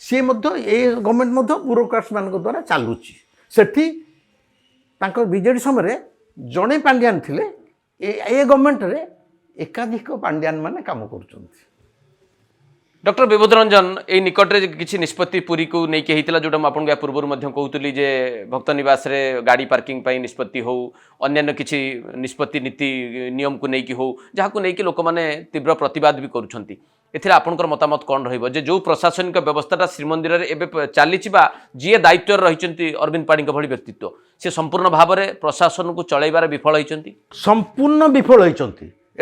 ସିଏ ମଧ୍ୟ ଏ ଗଭର୍ଣ୍ଣମେଣ୍ଟ ମଧ୍ୟ ବ୍ୟୁରୋକ୍ରାଟ୍ସମାନଙ୍କ ଦ୍ୱାରା ଚାଲୁଛି। ସେଠି ତାଙ୍କ ବିଜେଡ଼ି ସମୟରେ ଜଣେ ପାଣ୍ଡିଆନ ଥିଲେ, ଏ ଗଭର୍ଣ୍ଣମେଣ୍ଟରେ ଏକାଧିକ ପାଣ୍ଡିଆନ ମାନେ କାମ କରୁଛନ୍ତି। ডক্টর বিভূতি রঞ্জন এই নিকটরে কিছু নিষ্পত্তি পুরীকে নেই হয়েছিল, যেটা আপনার পূর্বর কৌলি যে ভক্ত নিবাসে গাড়ি পার্কিং নিষ্পত্তি হো, অন্যান্য কিছু নিষ্পত্তি নীতি নিয়মকে নেই হো, যা নেই লোক মানে তীব্র প্রতবাদ বি করছেন। এতে আপনার মতামত কণ রহব যে যে প্রশাসনিক ব্যবস্থাটা শ্রীমন্দিরের এবে চালিছি বা যিয়ে দায়িত্বরে রয়েছেন অরবিন্দ পাড়ী ভଳି ব্যক্তিত্ব, সে সম্পূর্ণ ভাবে প্রশাসনকে চলাইবার বিফল হয়েছেন? সম্পূর্ণ বিফল হয়েছেন।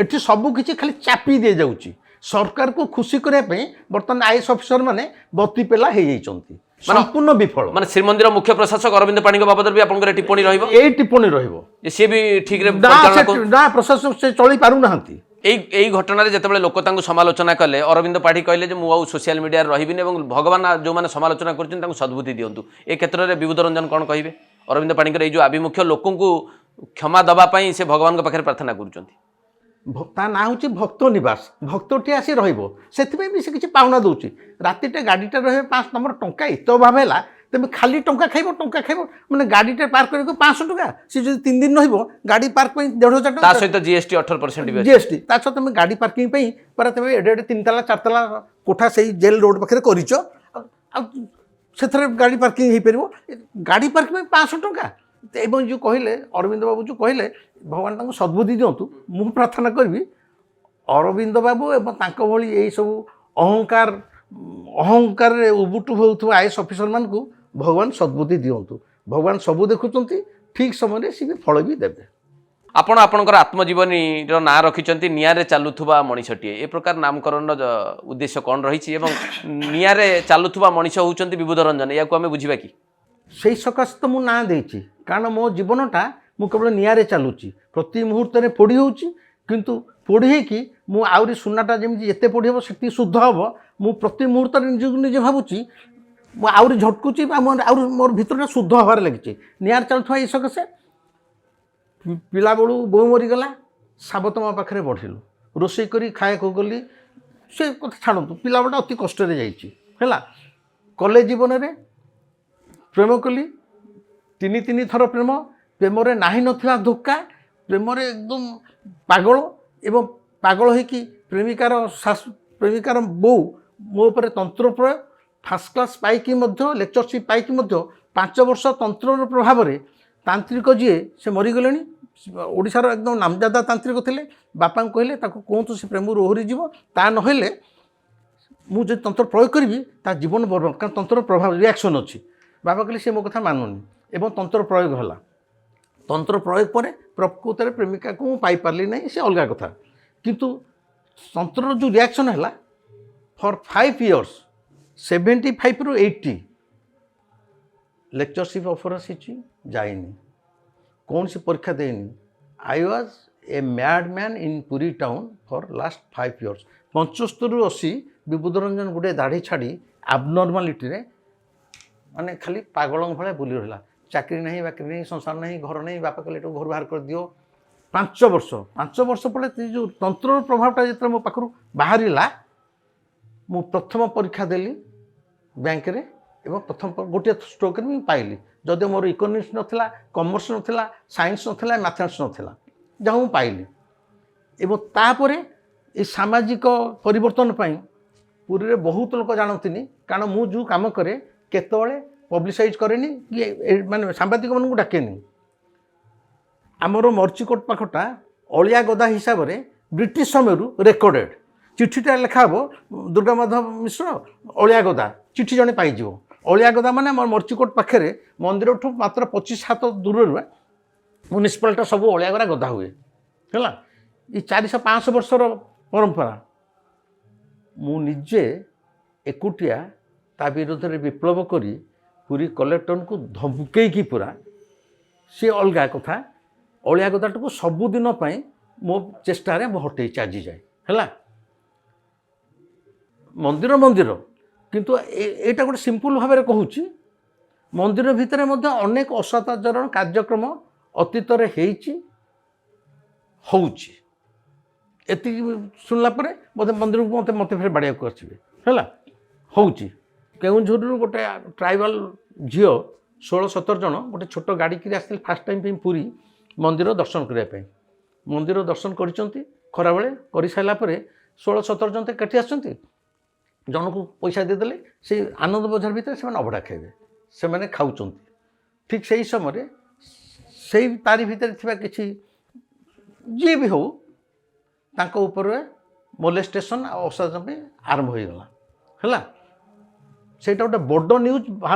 এটি সবু কিছু খালি চাপি দিয়ে যাচ্ছে। सरकार को खुशी करने बर्तमान आईएएस ऑफिसर माने बत्ती पेला हो जाइछन्ति। ସମ୍ପୂର୍ଣ୍ଣ ବିଫଳ। ମାନେ ଶ୍ରୀମନ୍ଦିର ମୁଖ୍ୟ ପ୍ରଶାସକ ଅରବିନ୍ଦ ପାଣିଙ୍କ ବାବଦରେ ବି ଆପଣଙ୍କର ଟିପ୍ପଣୀ ରହିବ, ଏଇ ଟିପ୍ପଣୀ ରହିବ ଯେ ସିଏ ବି ଠିକରେ ନା ପ୍ରଶାସକ ସେ ଚଳି ପାରୁନାହାନ୍ତି। এই ঘটনার যেতবে লোক তাঁকু সমালোচনা কলে অরবিন্দ পাঢ়ী কহিলেন যে মু আউ সোশিয়াল মিডিয়ার রহিবিনি এবং ভগবান যে সমালোচনা করছেন তাঁকু সদ্বুদ্ধি দিয়ন্তু। এ ক্ষেত্রে বিবুধ রঞ্জন কোণ কহিবে? অরবিন্দ পাঢ়ীঙ্কর এই যে আভিমুখ্য লোকଙ୍କୁ ক্ষমা দেওয়া সে ভগবানଙ୍କ পাখে প্রার্থনা করছেন। ତା ନାଁ ହେଉଛି ଭକ୍ତ ନିବାସ। ଭକ୍ତଟି ଆସି ରହିବ, ସେଥିପାଇଁ ବି ସେ କିଛି ପାଉଣା ଦେଉଛି। ରାତିଟା ଗାଡ଼ିଟା ରହିବ 5 ତମର ଟଙ୍କା ଏତେ ଅଭାବ ହେଲା, ତେବେ ଖାଲି ଟଙ୍କା ଖାଇବ ମାନେ ଗାଡ଼ିଟା ପାର୍କ କରିବାକୁ 500 ଟଙ୍କା। ସେ ଯଦି 3 ଦିନ ରହିବ ଗାଡ଼ି ପାର୍କ ପାଇଁ 1,500 ଟଙ୍କା, ତା ସହିତ ଜିଏସଟି 18% ବି ଜିଏସଟି, ତା ସହିତ ତମେ ଗାଡ଼ି ପାର୍କିଂ ପାଇଁ ପରା ତମେ ଏଡ଼େ 3 ତାଲା 4 ତାଲା କୋଠା ସେଇ ଜେଲ୍ ରୋଡ଼ ପାଖରେ କରିଛ, ଆଉ ସେଥିରେ ଗାଡ଼ି ପାର୍କିଂ ହେଇପାରିବ? ଗାଡ଼ି ପାର୍କିଂ ପାଇଁ 500 ଟଙ୍କା। ଏବଂ ଯେଉଁ କହିଲେ ଅରବିନ୍ଦ ବାବୁ ଯେଉଁ କହିଲେ ଭଗବାନ ତାଙ୍କୁ ସଦ୍ବୁଦ୍ଧି ଦିଅନ୍ତୁ, ମୁଁ ପ୍ରାର୍ଥନା କରିବି ଅରବିନ୍ଦ ବାବୁ ଏବଂ ତାଙ୍କ ଭଳି ଏଇସବୁ ଅହଙ୍କାରରେ ଉବୁଟୁ ହେଉଥିବା ଆଇଏଏସ୍ ଅଫିସରମାନଙ୍କୁ ଭଗବାନ ସଦ୍ବୁଦ୍ଧି ଦିଅନ୍ତୁ। ଭଗବାନ ସବୁ ଦେଖୁଛନ୍ତି, ଠିକ୍ ସମୟରେ ସେ ବି ଫଳ ବି ଦେବେ। ଆପଣ ଆପଣଙ୍କର ଆତ୍ମଜୀବନୀର ନାଁ ରଖିଛନ୍ତି ନିଆଁରେ ଚାଲୁଥିବା ମଣିଷଟିଏ। ଏ ପ୍ରକାର ନାମକରଣର ଉଦ୍ଦେଶ୍ୟ କ'ଣ ରହିଛି ଏବଂ ନିଆଁରେ ଚାଲୁଥିବା ମଣିଷ ହେଉଛନ୍ତି ବିବୁଧ ରଞ୍ଜନ, ଏହାକୁ ଆମେ ବୁଝିବା କି? ସେଇ ସକାଶେ ତ ମୁଁ ନାଁ ଦେଇଛି, କାରଣ ମୋ ଜୀବନଟା ମୁଁ କେବଳ ନିଆଁରେ ଚାଲୁଛି। ପ୍ରତି ମୁହୂର୍ତ୍ତରେ ପୋଡ଼ି ହେଉଛି, କିନ୍ତୁ ପୋଡ଼ି ହେଇକି ମୁଁ ଆହୁରି ସୁନାଟା ଯେମିତି ଯେତେ ପୋଡ଼ି ହେବ ସେତିକି ଶୁଦ୍ଧ ହେବ। ମୁଁ ପ୍ରତି ମୁହୂର୍ତ୍ତରେ ନିଜକୁ ନିଜେ ଭାବୁଛି ମୁଁ ଆହୁରି ଝଟକୁଛି ବା ଆହୁରି ମୋର ଭିତରଟା ଶୁଦ୍ଧ ହେବାରେ ଲାଗିଛି। ନିଆଁରେ ଚାଲୁଥିବା ଏଇ ସକାଶେ ପିଲାବେଳୁ ବୋଉ ମରିଗଲା, ସାବତ ମା ପାଖରେ ବଢ଼ିଲୁ, ରୋଷେଇ କରି ଖାଇବାକୁ ଗଲି, ସେ କଥା ଛାଡ଼ନ୍ତୁ, ପିଲାବେଳଟା ଅତି କଷ୍ଟରେ ଯାଇଛି ହେଲା। କଲେଜ ଜୀବନରେ ପ୍ରେମ କଲି, 3 ଥର ପ୍ରେମରେ ନାହିଁ ନଥିବା ଧୋକା, ପ୍ରେମରେ ଏକଦମ ପାଗଳ, ଏବଂ ପାଗଳ ହେଇକି ପ୍ରେମିକାର ବୋଉ ମୋ ଉପରେ ତନ୍ତ୍ର ପ୍ରୟୋଗ, ଫାର୍ଷ୍ଟ କ୍ଲାସ୍ ପାଇକି ମଧ୍ୟ ଲେକ୍ଚରସିପ୍ ପାଇକି ମଧ୍ୟ 5 ବର୍ଷ ତନ୍ତ୍ରର ପ୍ରଭାବରେ ତାନ୍ତ୍ରିକ ଯିଏ ସେ ମରିଗଲେଣି। ଓଡ଼ିଶାର ଏକଦମ ନାମଜାଦା ତାନ୍ତ୍ରିକ ଥିଲେ। ବାପାଙ୍କୁ କହିଲେ ତାକୁ କୁହନ୍ତୁ ସେ ପ୍ରେମରୁ ଓହରିଯିବ, ତା ନହେଲେ ମୁଁ ଯଦି ତନ୍ତ୍ର ପ୍ରୟୋଗ କରିବି ତା ଜୀବନ ବର୍ବାଦ, କାରଣ ତନ୍ତ୍ରର ପ୍ରଭାବ ରିଆକ୍ସନ୍ ଅଛି। ବାବା କହିଲେ ସେ ମୋ କଥା ମାନୁନି, ଏବଂ ତନ୍ତ୍ର ପ୍ରୟୋଗ ହେଲା। ତନ୍ତ୍ର ପ୍ରୟୋଗ ପରେ ପ୍ରକୃତରେ ପ୍ରେମିକାକୁ ମୁଁ ପାଇପାରିଲି ନାହିଁ, ସେ ଅଲଗା କଥା। କିନ୍ତୁ ତନ୍ତ୍ରର ଯେଉଁ ରିଆକ୍ସନ୍ ହେଲା, ଫର୍ 5 ଇୟର୍ସ 75ରୁ 80 ଲେକ୍ଚରସିପ୍ ଅଫର୍ ଆସିଛି, ଯାଇନି, କୌଣସି ପରୀକ୍ଷା ଦେଇନି। I was a mad man in Puri town for last 5 years. 75ରୁ 80 ବିବୁଧ ରଞ୍ଜନ ଗୋଟେ ଦାଢ଼ି ଛାଡ଼ି ଆବନର୍ମାଲିଟିରେ ମାନେ ଖାଲି ପାଗଳଙ୍କ ଭଳିଆ ବୁଲି ରହିଲା। ଚାକିରି ନାହିଁ, ବାକିରି ନାହିଁ, ସଂସାର ନାହିଁ, ଘର ନାହିଁ। ବାପା କହିଲେ ଏଠୁ ଘରୁ ବାହାର କରିଦିଅ। 5 ବର୍ଷ ପରେ ଯେଉଁ ତନ୍ତ୍ରର ପ୍ରଭାବଟା ଯେତେବେଳେ ମୋ ପାଖରୁ ବାହାରିଲା, ମୁଁ ପ୍ରଥମ ପରୀକ୍ଷା ଦେଲି ବ୍ୟାଙ୍କରେ, ଏବଂ ପ୍ରଥମ ଗୋଟିଏ ଷ୍ଟ୍ରୋକ୍ରେ ମୁଁ ପାଇଲି। ଯଦିଓ ମୋର ଇକୋନୋମିକ୍ସ ନଥିଲା, କମର୍ସ ନଥିଲା, ସାଇନ୍ସ ନଥିଲା, ମ୍ୟାଥମେଟିକ୍ସ ନଥିଲା, ଯାହା ମୁଁ ପାଇଲି। ଏବଂ ତାପରେ ଏ ସାମାଜିକ ପରିବର୍ତ୍ତନ ପାଇଁ ପୁରୀରେ ବହୁତ ଲୋକ ଜାଣନ୍ତିନି, କାରଣ ମୁଁ ଯେଉଁ କାମ କରେ କେତେବେଳେ ପବ୍ଲିସାଇଜ୍ କରେନି, କି ମାନେ ସାମ୍ବାଦିକମାନଙ୍କୁ ଡାକେନି। ଆମର ମର୍ଚିକୋଟ ପାଖଟା ଅଳିଆ ଗଦା ହିସାବରେ ବ୍ରିଟିଶ ସମୟରୁ ରେକର୍ଡେଡ଼। ଚିଠିଟା ଲେଖା ହେବ ଦୁର୍ଗାମାଧବ ମିଶ୍ର ଅଳିଆ ଗଦା, ଚିଠି ଜଣେ ପାଇଯିବ। ଅଳିଆ ଗଦା ମାନେ ଆମର ମର୍ଚିକୋଟ ପାଖରେ ମନ୍ଦିରଠୁ ମାତ୍ର 25 ହାତ ଦୂରରେ ମ୍ୟୁନିସିପାଲିଟିର ସବୁ ଅଳିଆ ଗଦା ହୁଏ ହେଲା। ଏ 400-500 ବର୍ଷର ପରମ୍ପରା। ମୁଁ ନିଜେ ଏକୁଟିଆ ତା ବିରୁଦ୍ଧରେ ବିପ୍ଳବ କରି ପୁରୀ କଲେକ୍ଟରଙ୍କୁ ଧମକେଇକି ପୁରା, ସେ ଅଲଗା କଥା, ଅଳିଆ ଗଦାଟାକୁ ସବୁଦିନ ପାଇଁ ମୋ ଚେଷ୍ଟାରେ ମୁଁ ହଟେଇଛି ଆଜି ଯାଏ ହେଲା। ମନ୍ଦିର କିନ୍ତୁ ଏଇଟା ଗୋଟେ ସିମ୍ପଲ୍ ଭାବରେ କହୁଛି, ମନ୍ଦିର ଭିତରେ ମଧ୍ୟ ଅନେକ ଅସଦାଚରଣ କାର୍ଯ୍ୟକ୍ରମ ଅତୀତରେ ହେଇଛି, ହେଉଛି। ଏତିକି ଶୁଣିଲା ପରେ ମନ୍ଦିରକୁ ମୋତେ ଫେରେ ବାଡ଼ିବାକୁ ଆସିବେ ହେଲା। ହେଉଛି କେଉଁଝରରୁ ଗୋଟେ ଟ୍ରାଇବାଲ ଝିଅ 16-17 ଜଣ ଗୋଟେ ଛୋଟ ଗାଡ଼ି କିରି ଆସିଥିଲେ ଫାର୍ଷ୍ଟ ଟାଇମ୍ ପାଇଁ ପୁରୀ ମନ୍ଦିର ଦର୍ଶନ କରିବା ପାଇଁ। ମନ୍ଦିର ଦର୍ଶନ କରିଛନ୍ତି ଖରାବେଳେ, କରିସାରିଲା ପରେ 16-17 ଜଣ କାଟି ଆସିଛନ୍ତି। ଜଣକୁ ପଇସା ଦେଇଦେଲେ, ସେଇ ଆନନ୍ଦ ବଜାର ଭିତରେ ସେମାନେ ଅଭଡ଼ା ଖାଇବେ, ସେମାନେ ଖାଉଛନ୍ତି। ଠିକ୍ ସେହି ସମୟରେ ସେଇ ତାରି ଭିତରେ ଥିବା କିଛି ଯିଏ ବି ହେଉ ତାଙ୍କ ଉପରେ ମୋଲେଷ୍ଟେସନ୍ ଆଉ ଅସଦାଚରଣ ପାଇଁ ଆରମ୍ଭ ହୋଇଗଲା ହେଲା। ସେଇଟା ଗୋଟେ ବଡ଼ ନ୍ୟୁଜ୍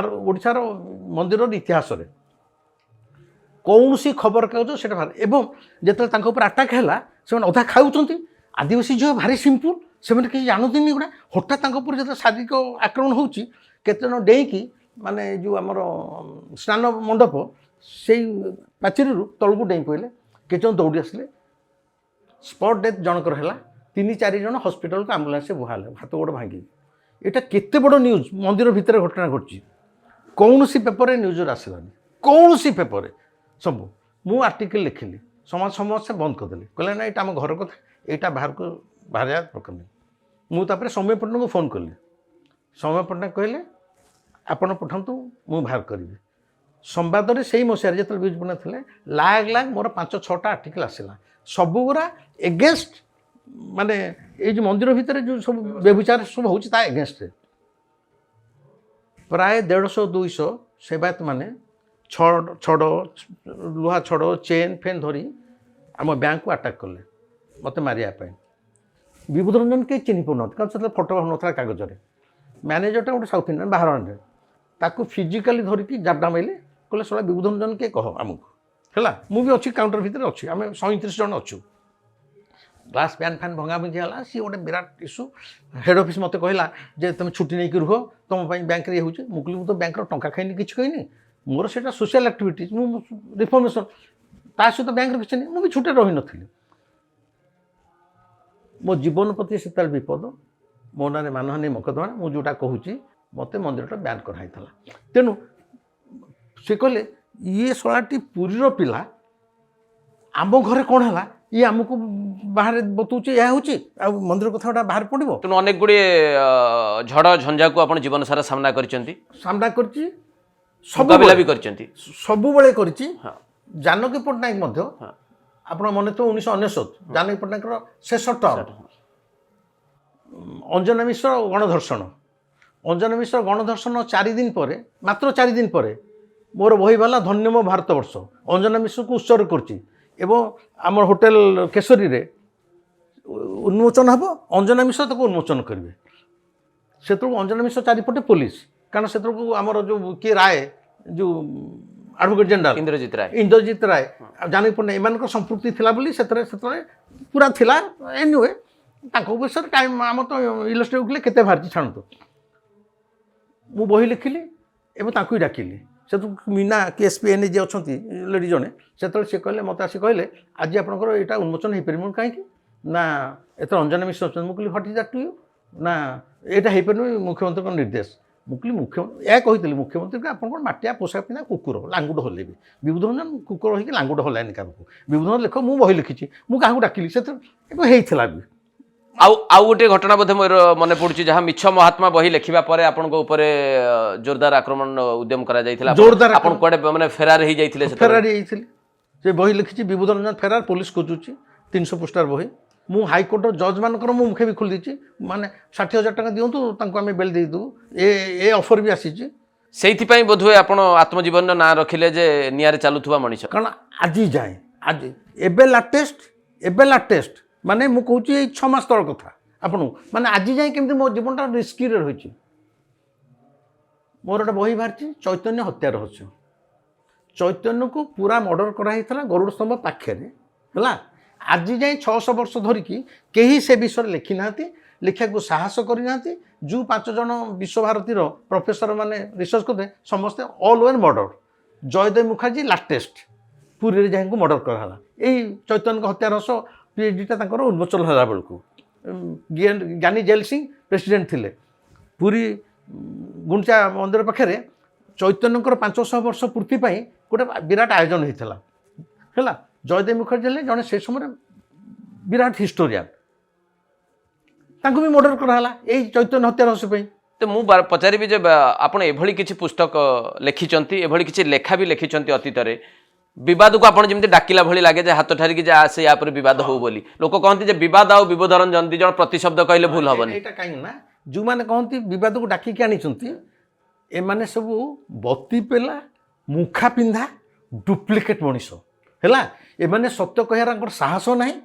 ଓଡ଼ିଶାର ମନ୍ଦିରର ଇତିହାସରେ। କୌଣସି ଖବରକାଗଜ ସେଇଟା ବାହାରେ, ଏବଂ ଯେତେବେଳେ ତାଙ୍କ ଉପରେ ଆଟାକ୍ ହେଲା ସେମାନେ ଅଧା ଖାଉଛନ୍ତି। ଆଦିବାସୀ ଝିଅ ଭାରି ସିମ୍ପୁଲ୍, ସେମାନେ କିଛି ଜାଣନ୍ତିନି। ଗୋଟେ ହଠାତ୍ ତାଙ୍କ ଉପରେ ଯେତେବେଳେ ଶାରୀରିକ ଆକ୍ରମଣ ହେଉଛି, କେତେଜଣ ଡେଇଁକି ମାନେ ଏ ଯେଉଁ ଆମର ସ୍ନାନ ମଣ୍ଡପ ସେଇ ପାଚେରୀରୁ ତଳକୁ ଡେଇଁ ପଡ଼ିଲେ କେତେଜଣ ଦୌଡ଼ି ଆସିଲେ ସ୍ପଟ୍ ଡେଥ୍ ଜଣଙ୍କର ହେଲା 3-4 ଜଣ ହସ୍ପିଟାଲକୁ ଆମ୍ବୁଲାନ୍ସରେ ବୁହାଲେ ହାତ ଗୋଡ଼ ଭାଙ୍ଗିକି। ଏଇଟା କେତେ ବଡ଼ ନ୍ୟୁଜ୍ ମନ୍ଦିର ଭିତରେ ଘଟଣା ଘଟୁଛି କୌଣସି ପେପରରେ ନ୍ୟୁଜ୍ରେ ଆସିଲାନି କୌଣସି ପେପରରେ ସବୁ ମୁଁ ଆର୍ଟିକଲ୍ ଲେଖିଲି ସମାଜ ସମସ୍ୟା ବନ୍ଦ କରିଦେଲି କହିଲେ ନା ଏଇଟା ଆମ ଘର କଥା ଏଇଟା ବାହାରକୁ ବାହାରିବା ଦରକାର ନାହିଁ। ମୁଁ ତାପରେ ସୌମ୍ୟ ପଟ୍ଟନାୟକଙ୍କୁ ଫୋନ୍ କଲି ସୌମ୍ୟ ପଟ୍ଟନାୟକ କହିଲେ ଆପଣ ପଠାନ୍ତୁ ମୁଁ ବାହାର କରିବି। ସମ୍ବାଦରେ ସେଇ ମସିହାରେ ଯେତେବେଳେ ବିଜୁ ପଟ୍ଟନାୟକ ଥିଲେ ଲାଗ ମୋର 5-6ଟା ଆର୍ଟିକଲ୍ ଆସିଲା ସବୁଗୁରା ଏଗେନଷ୍ଟ ମାନେ ଏଇ ଯେଉଁ ମନ୍ଦିର ଭିତରେ ଯେଉଁ ସବୁ ବ୍ୟଭିଚାର ସବୁ ହେଉଛି ତା ଏଗେନଷ୍ଟରେ ପ୍ରାୟ 150-200 ସେବାୟତ ମାନେ ଛଡ଼ ଲୁହା ଛଡ଼ ଚେନ୍ ଫେନ୍ ଧରି ଆମ ବ୍ୟାଙ୍କକୁ ଆଟାକ୍ କଲେ ମୋତେ ମାରିବା ପାଇଁ। ବିଭୂତ ରଞ୍ଜନ କେହି ଚିହ୍ନି ପାରୁନାହାନ୍ତି କାରଣ ସେତେବେଳେ ଫଟୋ ହେଉନଥିଲା କାଗଜରେ। ମ୍ୟାନେଜରଟା ଗୋଟେ ସାଉଥ୍ ଇଣ୍ଡିଆନ୍ ବାହାର ଆଣ୍ଡେ ତାକୁ ଫିଜିକାଲି ଧରିକି ଜାବଡ଼ା ମାଇଲେ କହିଲେ ଶଳା ବିଭୂତ ରଞ୍ଜନ କିଏ କହ ଆମକୁ ହେଲା। ମୁଁ ବି ଅଛି କାଉଣ୍ଟର ଭିତରେ ଅଛି ଆମେ 129 ଜଣ ଅଛୁ। ଗ୍ଲାସ୍ ଫ୍ୟାନ୍ ଭଙ୍ଗାଭଙ୍ଗି ହେଲା ସିଏ ଗୋଟେ ବିରାଟ ଇସ୍ୟୁ। ହେଡ଼୍ ଅଫିସ୍ ମୋତେ କହିଲା ଯେ ତୁମେ ଛୁଟି ନେଇକି ରୁହ ତୁମ ପାଇଁ ବ୍ୟାଙ୍କରେ ଇଏ ହେଉଛି। ମୁଁ କହିଲି ମୁଁ ତ ବ୍ୟାଙ୍କର ଟଙ୍କା ଖାଇନି କିଛି କହିନି ମୋର ସେଇଟା ସୋସିଆଲ୍ ଆକ୍ଟିଭିଟିଜ୍ ମୁଁ ରିଫର୍ମେସନ୍ ତା ସହିତ ବ୍ୟାଙ୍କରେ କିଛି ନାହିଁ ମୁଁ ବି ଛୁଟିରେ ରହିନଥିଲି। ମୋ ଜୀବନ ପ୍ରତି ସେତେବେଳେ ବିପଦ ମୋ ନାଁରେ ମାନହାନି ମକଦ୍ଦମା ମୁଁ ଯେଉଁଟା କହୁଛି ମୋତେ ମନ୍ଦିରଟା ବ୍ୟାନ୍ କରାହେଇଥିଲା। ତେଣୁ ସେ କହିଲେ ଇଏ ଶଳାଟି ପୁରୀର ପିଲା ଆମ ଘରେ କ'ଣ ହେଲା ଇଏ ଆମକୁ ବାହାରେ ବତଉଛି ଏହା ହେଉଛି ଆଉ ମନ୍ଦିର କଥାଟା ବାହାରେ ପଡ଼ିବ। ତେଣୁ ଅନେକ ଗୁଡ଼ିଏ ଝଡ଼ ଝଞ୍ଜାକୁ ଆପଣ ଜୀବନ ସାରା ସାମ୍ନା କରିଛନ୍ତି କରିଛି ମୁକାବିଲା ବି କରିଛନ୍ତି ସବୁବେଳେ କରିଛି। ଜାନକୀ ପଟ୍ଟନାୟକ ମଧ୍ୟ ଆପଣ ମନେ ତ 1999 ଜାନକୀ ପଟ୍ଟନାୟକର ଶେଷ ଟର୍ମ ଅଞ୍ଜନା ମିଶ୍ର ଗଣଧର୍ଷଣ 4 ଦିନ ପରେ ମାତ୍ର 4 ଦିନ ପରେ ମୋର ବହି ବାହାରିଲା ଧନ୍ୟ ମୋ ଭାରତବର୍ଷ ଅଞ୍ଜନା ମିଶ୍ରକୁ ଉତ୍ସର୍ଗ କରୁଛି ଏବଂ ଆମର ହୋଟେଲ କେଶରୀରେ ଉନ୍ମୋଚନ ହେବ ଅଞ୍ଜନା ମିଶ୍ର ତାକୁ ଉନ୍ମୋଚନ କରିବେ। ସେତେବେଳକୁ ଅଞ୍ଜନା ମିଶ୍ର ଚାରିପଟେ ପୋଲିସ କାରଣ ସେତେବେଳକୁ ଆମର ଯେଉଁ କିଏ ରାୟ ଯେଉଁ ଆଡଭୋକେଟ୍ ଜେନେରାଲ ଇନ୍ଦ୍ରଜିତ ରାୟ ଆଉ ଜାନକୀ ପଟ୍ଟନାୟକ ଏମାନଙ୍କର ସମ୍ପୃକ୍ତି ଥିଲା ବୋଲି ସେତେବେଳେ ପୁରା ଥିଲା। ଏନିୱେ ତାଙ୍କ ବିଷୟରେ ଟାଇମ୍ ଆମର ତ ଇଲଷ୍ଟ୍ରେଟ୍ ଉଠିଲେ କେତେ ବାହାରିଛି ଛାଣନ୍ତୁ। ମୁଁ ବହି ଲେଖିଲି ଏବଂ ତାଙ୍କୁ ହିଁ ଡାକିଲି ସେତେବେଳେ ମିନା KSPN ଯିଏ ଅଛନ୍ତି ଲେଡ଼ି ଜଣେ ସେତେବେଳେ ସେ କହିଲେ ମୋତେ ଆସି କହିଲେ ଆଜି ଆପଣଙ୍କର ଏଇଟା ଉନ୍ମୋଚନ ହେଇପାରିବ କାହିଁକି ନା ଏଥର ଅଞ୍ଜନା ମିଶ୍ର ଅଛନ୍ତି। ମୁଁ କହିଲି what is that to you ନା ଏଇଟା ହେଇପାରିବ ମୁଖ୍ୟମନ୍ତ୍ରୀଙ୍କ ନିର୍ଦ୍ଦେଶ। ମୁଁ କହିଲି ମୁଖ୍ୟମନ୍ତ୍ରୀ ଏହା କହିଥିଲି ମୁଖ୍ୟମନ୍ତ୍ରୀକୁ ଆପଣ କ'ଣ ମାଟିଆ ପୋଷାକ ପିନ୍ଧା କୁକୁର ଲାଙ୍ଗୁଡ଼ ହଲେଇବି। ବିଭୂତ ରଞ୍ଜନ କୁକୁର ହେଇକି ଲାଙ୍ଗୁଡ଼ ହଲାଏନି କାହାକୁ। ବିଭୂତ ରଞ୍ଜନ ଲେଖ ମୁଁ ବହି ଲେଖିଛି ମୁଁ କାହାକୁ ଡାକିଲି ସେଥିରେ ହେଇଥିଲା ବି। ଆଉ ଗୋଟିଏ ଘଟଣା ବୋଧେ ମୋର ମନେ ପଡୁଛି ଯାହା ମିଛ ମହାତ୍ମା ବହି ଲେଖିବା ପରେ ଆପଣଙ୍କ ଉପରେ ଜୋରଦାର ଆକ୍ରମଣ ଉଦ୍ୟମ କରାଯାଇଥିଲା। ଆପଣ କୁଆଡ଼େ ମାନେ ଫେରାର ହେଇଯାଇଥିଲେ? ଫେରାର ହେଇଯାଇଥିଲି ସେ ବହି ଲେଖିଛି ବିଭୂତ ରଞ୍ଜନ ଫେରାର ପୋଲିସ ଖୋଜୁଛି 300 ପୃଷ୍ଠାର ବହି। ମୁଁ ହାଇକୋର୍ଟର ଜଜ୍ମାନଙ୍କର ମୁଁ ମୁଖେ ବି ଖୋଲି ଦେଇଛି ମାନେ 60,000 ଟଙ୍କା ଦିଅନ୍ତୁ ତାଙ୍କୁ ଆମେ ବେଲ୍ ଦେଇଦେବୁ ଏ ଅଫର୍ ବି ଆସିଛି। ସେଇଥିପାଇଁ ବୋଧହୁଏ ଆପଣ ଆତ୍ମଜୀବନର ନାଁ ରଖିଲେ ଯେ ନିଆଁରେ ଚାଲୁଥିବା ମଣିଷ। କାରଣ ଆଜି ଯାଏଁ ଏବେ ଲାଟେଷ୍ଟ ମାନେ ମୁଁ କହୁଛି ଏଇ 6 ମାସ ତଳ କଥା ଆପଣଙ୍କୁ ମାନେ ଆଜି ଯାଏଁ କେମିତି ମୋ ଜୀବନଟା ରିସ୍କିରେ ରହିଛି। ମୋର ଗୋଟେ ବହି ବାହାରିଛି ଚୈତନ୍ୟ ହତ୍ୟା ରହସ୍ୟ। ଚୈତନ୍ୟକୁ ପୁରା ମର୍ଡର କରାହେଇଥିଲା ଗରୁଡ଼ ସ୍ତମ୍ଭ ପାଖରେ ହେଲା। ଆଜି ଯାଏଁ 600 ବର୍ଷ ଧରିକି କେହି ସେ ବିଷୟରେ ଲେଖିନାହାନ୍ତି ଲେଖିବାକୁ ସାହସ କରିନାହାନ୍ତି। ଯେଉଁ 5 ଜଣ ବିଶ୍ୱଭାରତୀର ପ୍ରଫେସର ମାନେ ରିସର୍ଚ୍ଚ କରିଥିଲେ ସମସ୍ତେ all were murder. Jayadev Mukherjee latest ପୁରୀରେ ଯାହାଙ୍କୁ ମର୍ଡର କରାହେଲା। ଏଇ ଚୈତନ୍ୟଙ୍କ ହତ୍ୟା ରହସ୍ୟ PhDଟା ତାଙ୍କର ଉନ୍ମୋଚନ ହେଲା ବେଳକୁ ଜ୍ଞାନୀ ଜେଲ୍ ସିଂ ପ୍ରେସିଡେଣ୍ଟ ଥିଲେ। ପୁରୀ ଗୁଣ୍ଡିଚା ମନ୍ଦିର ପାଖରେ ଚୈତନ୍ୟଙ୍କର 500 ବର୍ଷ ପୂର୍ତ୍ତି ପାଇଁ ଗୋଟେ ବିରାଟ ଆୟୋଜନ ହେଇଥିଲା ହେଲା। ଜୟଦେବ ମୁଖାର୍ଜୀ ହେଲେ ଜଣେ ସେ ସମୟରେ ବିରାଟ ହିଷ୍ଟୋରିଆନ୍ ତାଙ୍କୁ ବି ମର୍ଡର କରାହେଲା ଏଇ ଚୈତନ୍ୟ ହତ୍ୟା ରହସ୍ୟ ପାଇଁ। ତ ମୁଁ ପଚାରିବି ଯେ ଆପଣ ଏଭଳି କିଛି ପୁସ୍ତକ ଲେଖିଛନ୍ତି ଏଭଳି କିଛି ଲେଖା ବି ଲେଖିଛନ୍ତି ଅତୀତରେ ବିବାଦକୁ ଆପଣ ଯେମିତି ଡାକିଲା ଭଳି ଲାଗେ ଯେ ହାତ ଠାରିକି ଯେ ଆସେ ୟା ପରେ ବିବାଦ ହଉ ବୋଲି। ଲୋକ କହନ୍ତି ଯେ ବିବାଦ ଆଉ ବିଭୂତ ରଞ୍ଜନ 2 ଜଣ ପ୍ରତିଶବ୍ଦ କହିଲେ ଭୁଲ ହବନି। ଏଇଟା କାହିଁକି ନା ଯେଉଁମାନେ କହନ୍ତି ବିବାଦକୁ ଡାକିକି ଆଣିଛନ୍ତି ଏମାନେ ସବୁ ବତି ପେଲା ମୁଖା ପିନ୍ଧା ଡୁପ୍ଲିକେଟ୍ ମଣିଷ ହେଲା। ଏମାନେ ସତ୍ୟ କହିବାର ତାଙ୍କର ସାହସ ନାହିଁ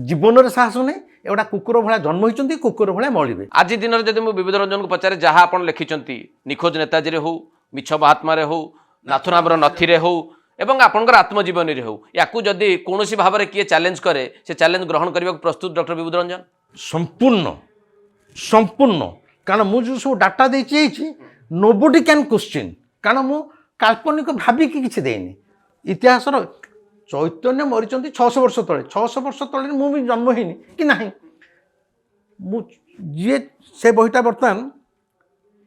ଜୀବନରେ ସାହସ ନାହିଁ। ଏଗୁଡ଼ା କୁକୁର ଭଳିଆ ଜନ୍ମ ହୋଇଛନ୍ତି କୁକୁର ଭଳିଆ ମଳିବେ। ଆଜି ଦିନରେ ଯଦି ମୁଁ ବିଭୂତ ରଞ୍ଜନକୁ ପଚାରେ ଯାହା ଆପଣ ଲେଖିଛନ୍ତି ନିଖୋଜ ନେତାଜୀରେ ହଉ ମିଛ ମହାତ୍ମାରେ ହଉ ନାଥୁରାମର ନଥିରେ ହଉ ଏବଂ ଆପଣଙ୍କର ଆତ୍ମଜୀବନୀରେ ହଉ ୟାକୁ ଯଦି କୌଣସି ଭାବରେ କିଏ ଚ୍ୟାଲେଞ୍ଜ କରେ ସେ ଚ୍ୟାଲେଞ୍ଜ ଗ୍ରହଣ କରିବାକୁ ପ୍ରସ୍ତୁତ ଡକ୍ଟର ବିଭୂତ ରଞ୍ଜନ? ସମ୍ପୂର୍ଣ୍ଣ କାରଣ ମୁଁ ଯେଉଁ ସବୁ ଡାଟା ଦେଇଛି ହେଇଛି ନୋବଡି କ୍ୟାନ୍ କ୍ୱେଶ୍ଚିନ୍, କାରଣ ମୁଁ କାଳ୍ପନିକ ଭାବିକି କିଛି ଦେଇନି। ଇତିହାସର ଚୈତନ୍ୟ ମରିଛନ୍ତି 600 ବର୍ଷ ତଳେ, 600 ବର୍ଷ ତଳେ ମୁଁ ବି ଜନ୍ମ ହେଇନି କି ନାହିଁ। ମୁଁ ଯିଏ ସେ ବହିଟା ବର୍ତ୍ତମାନ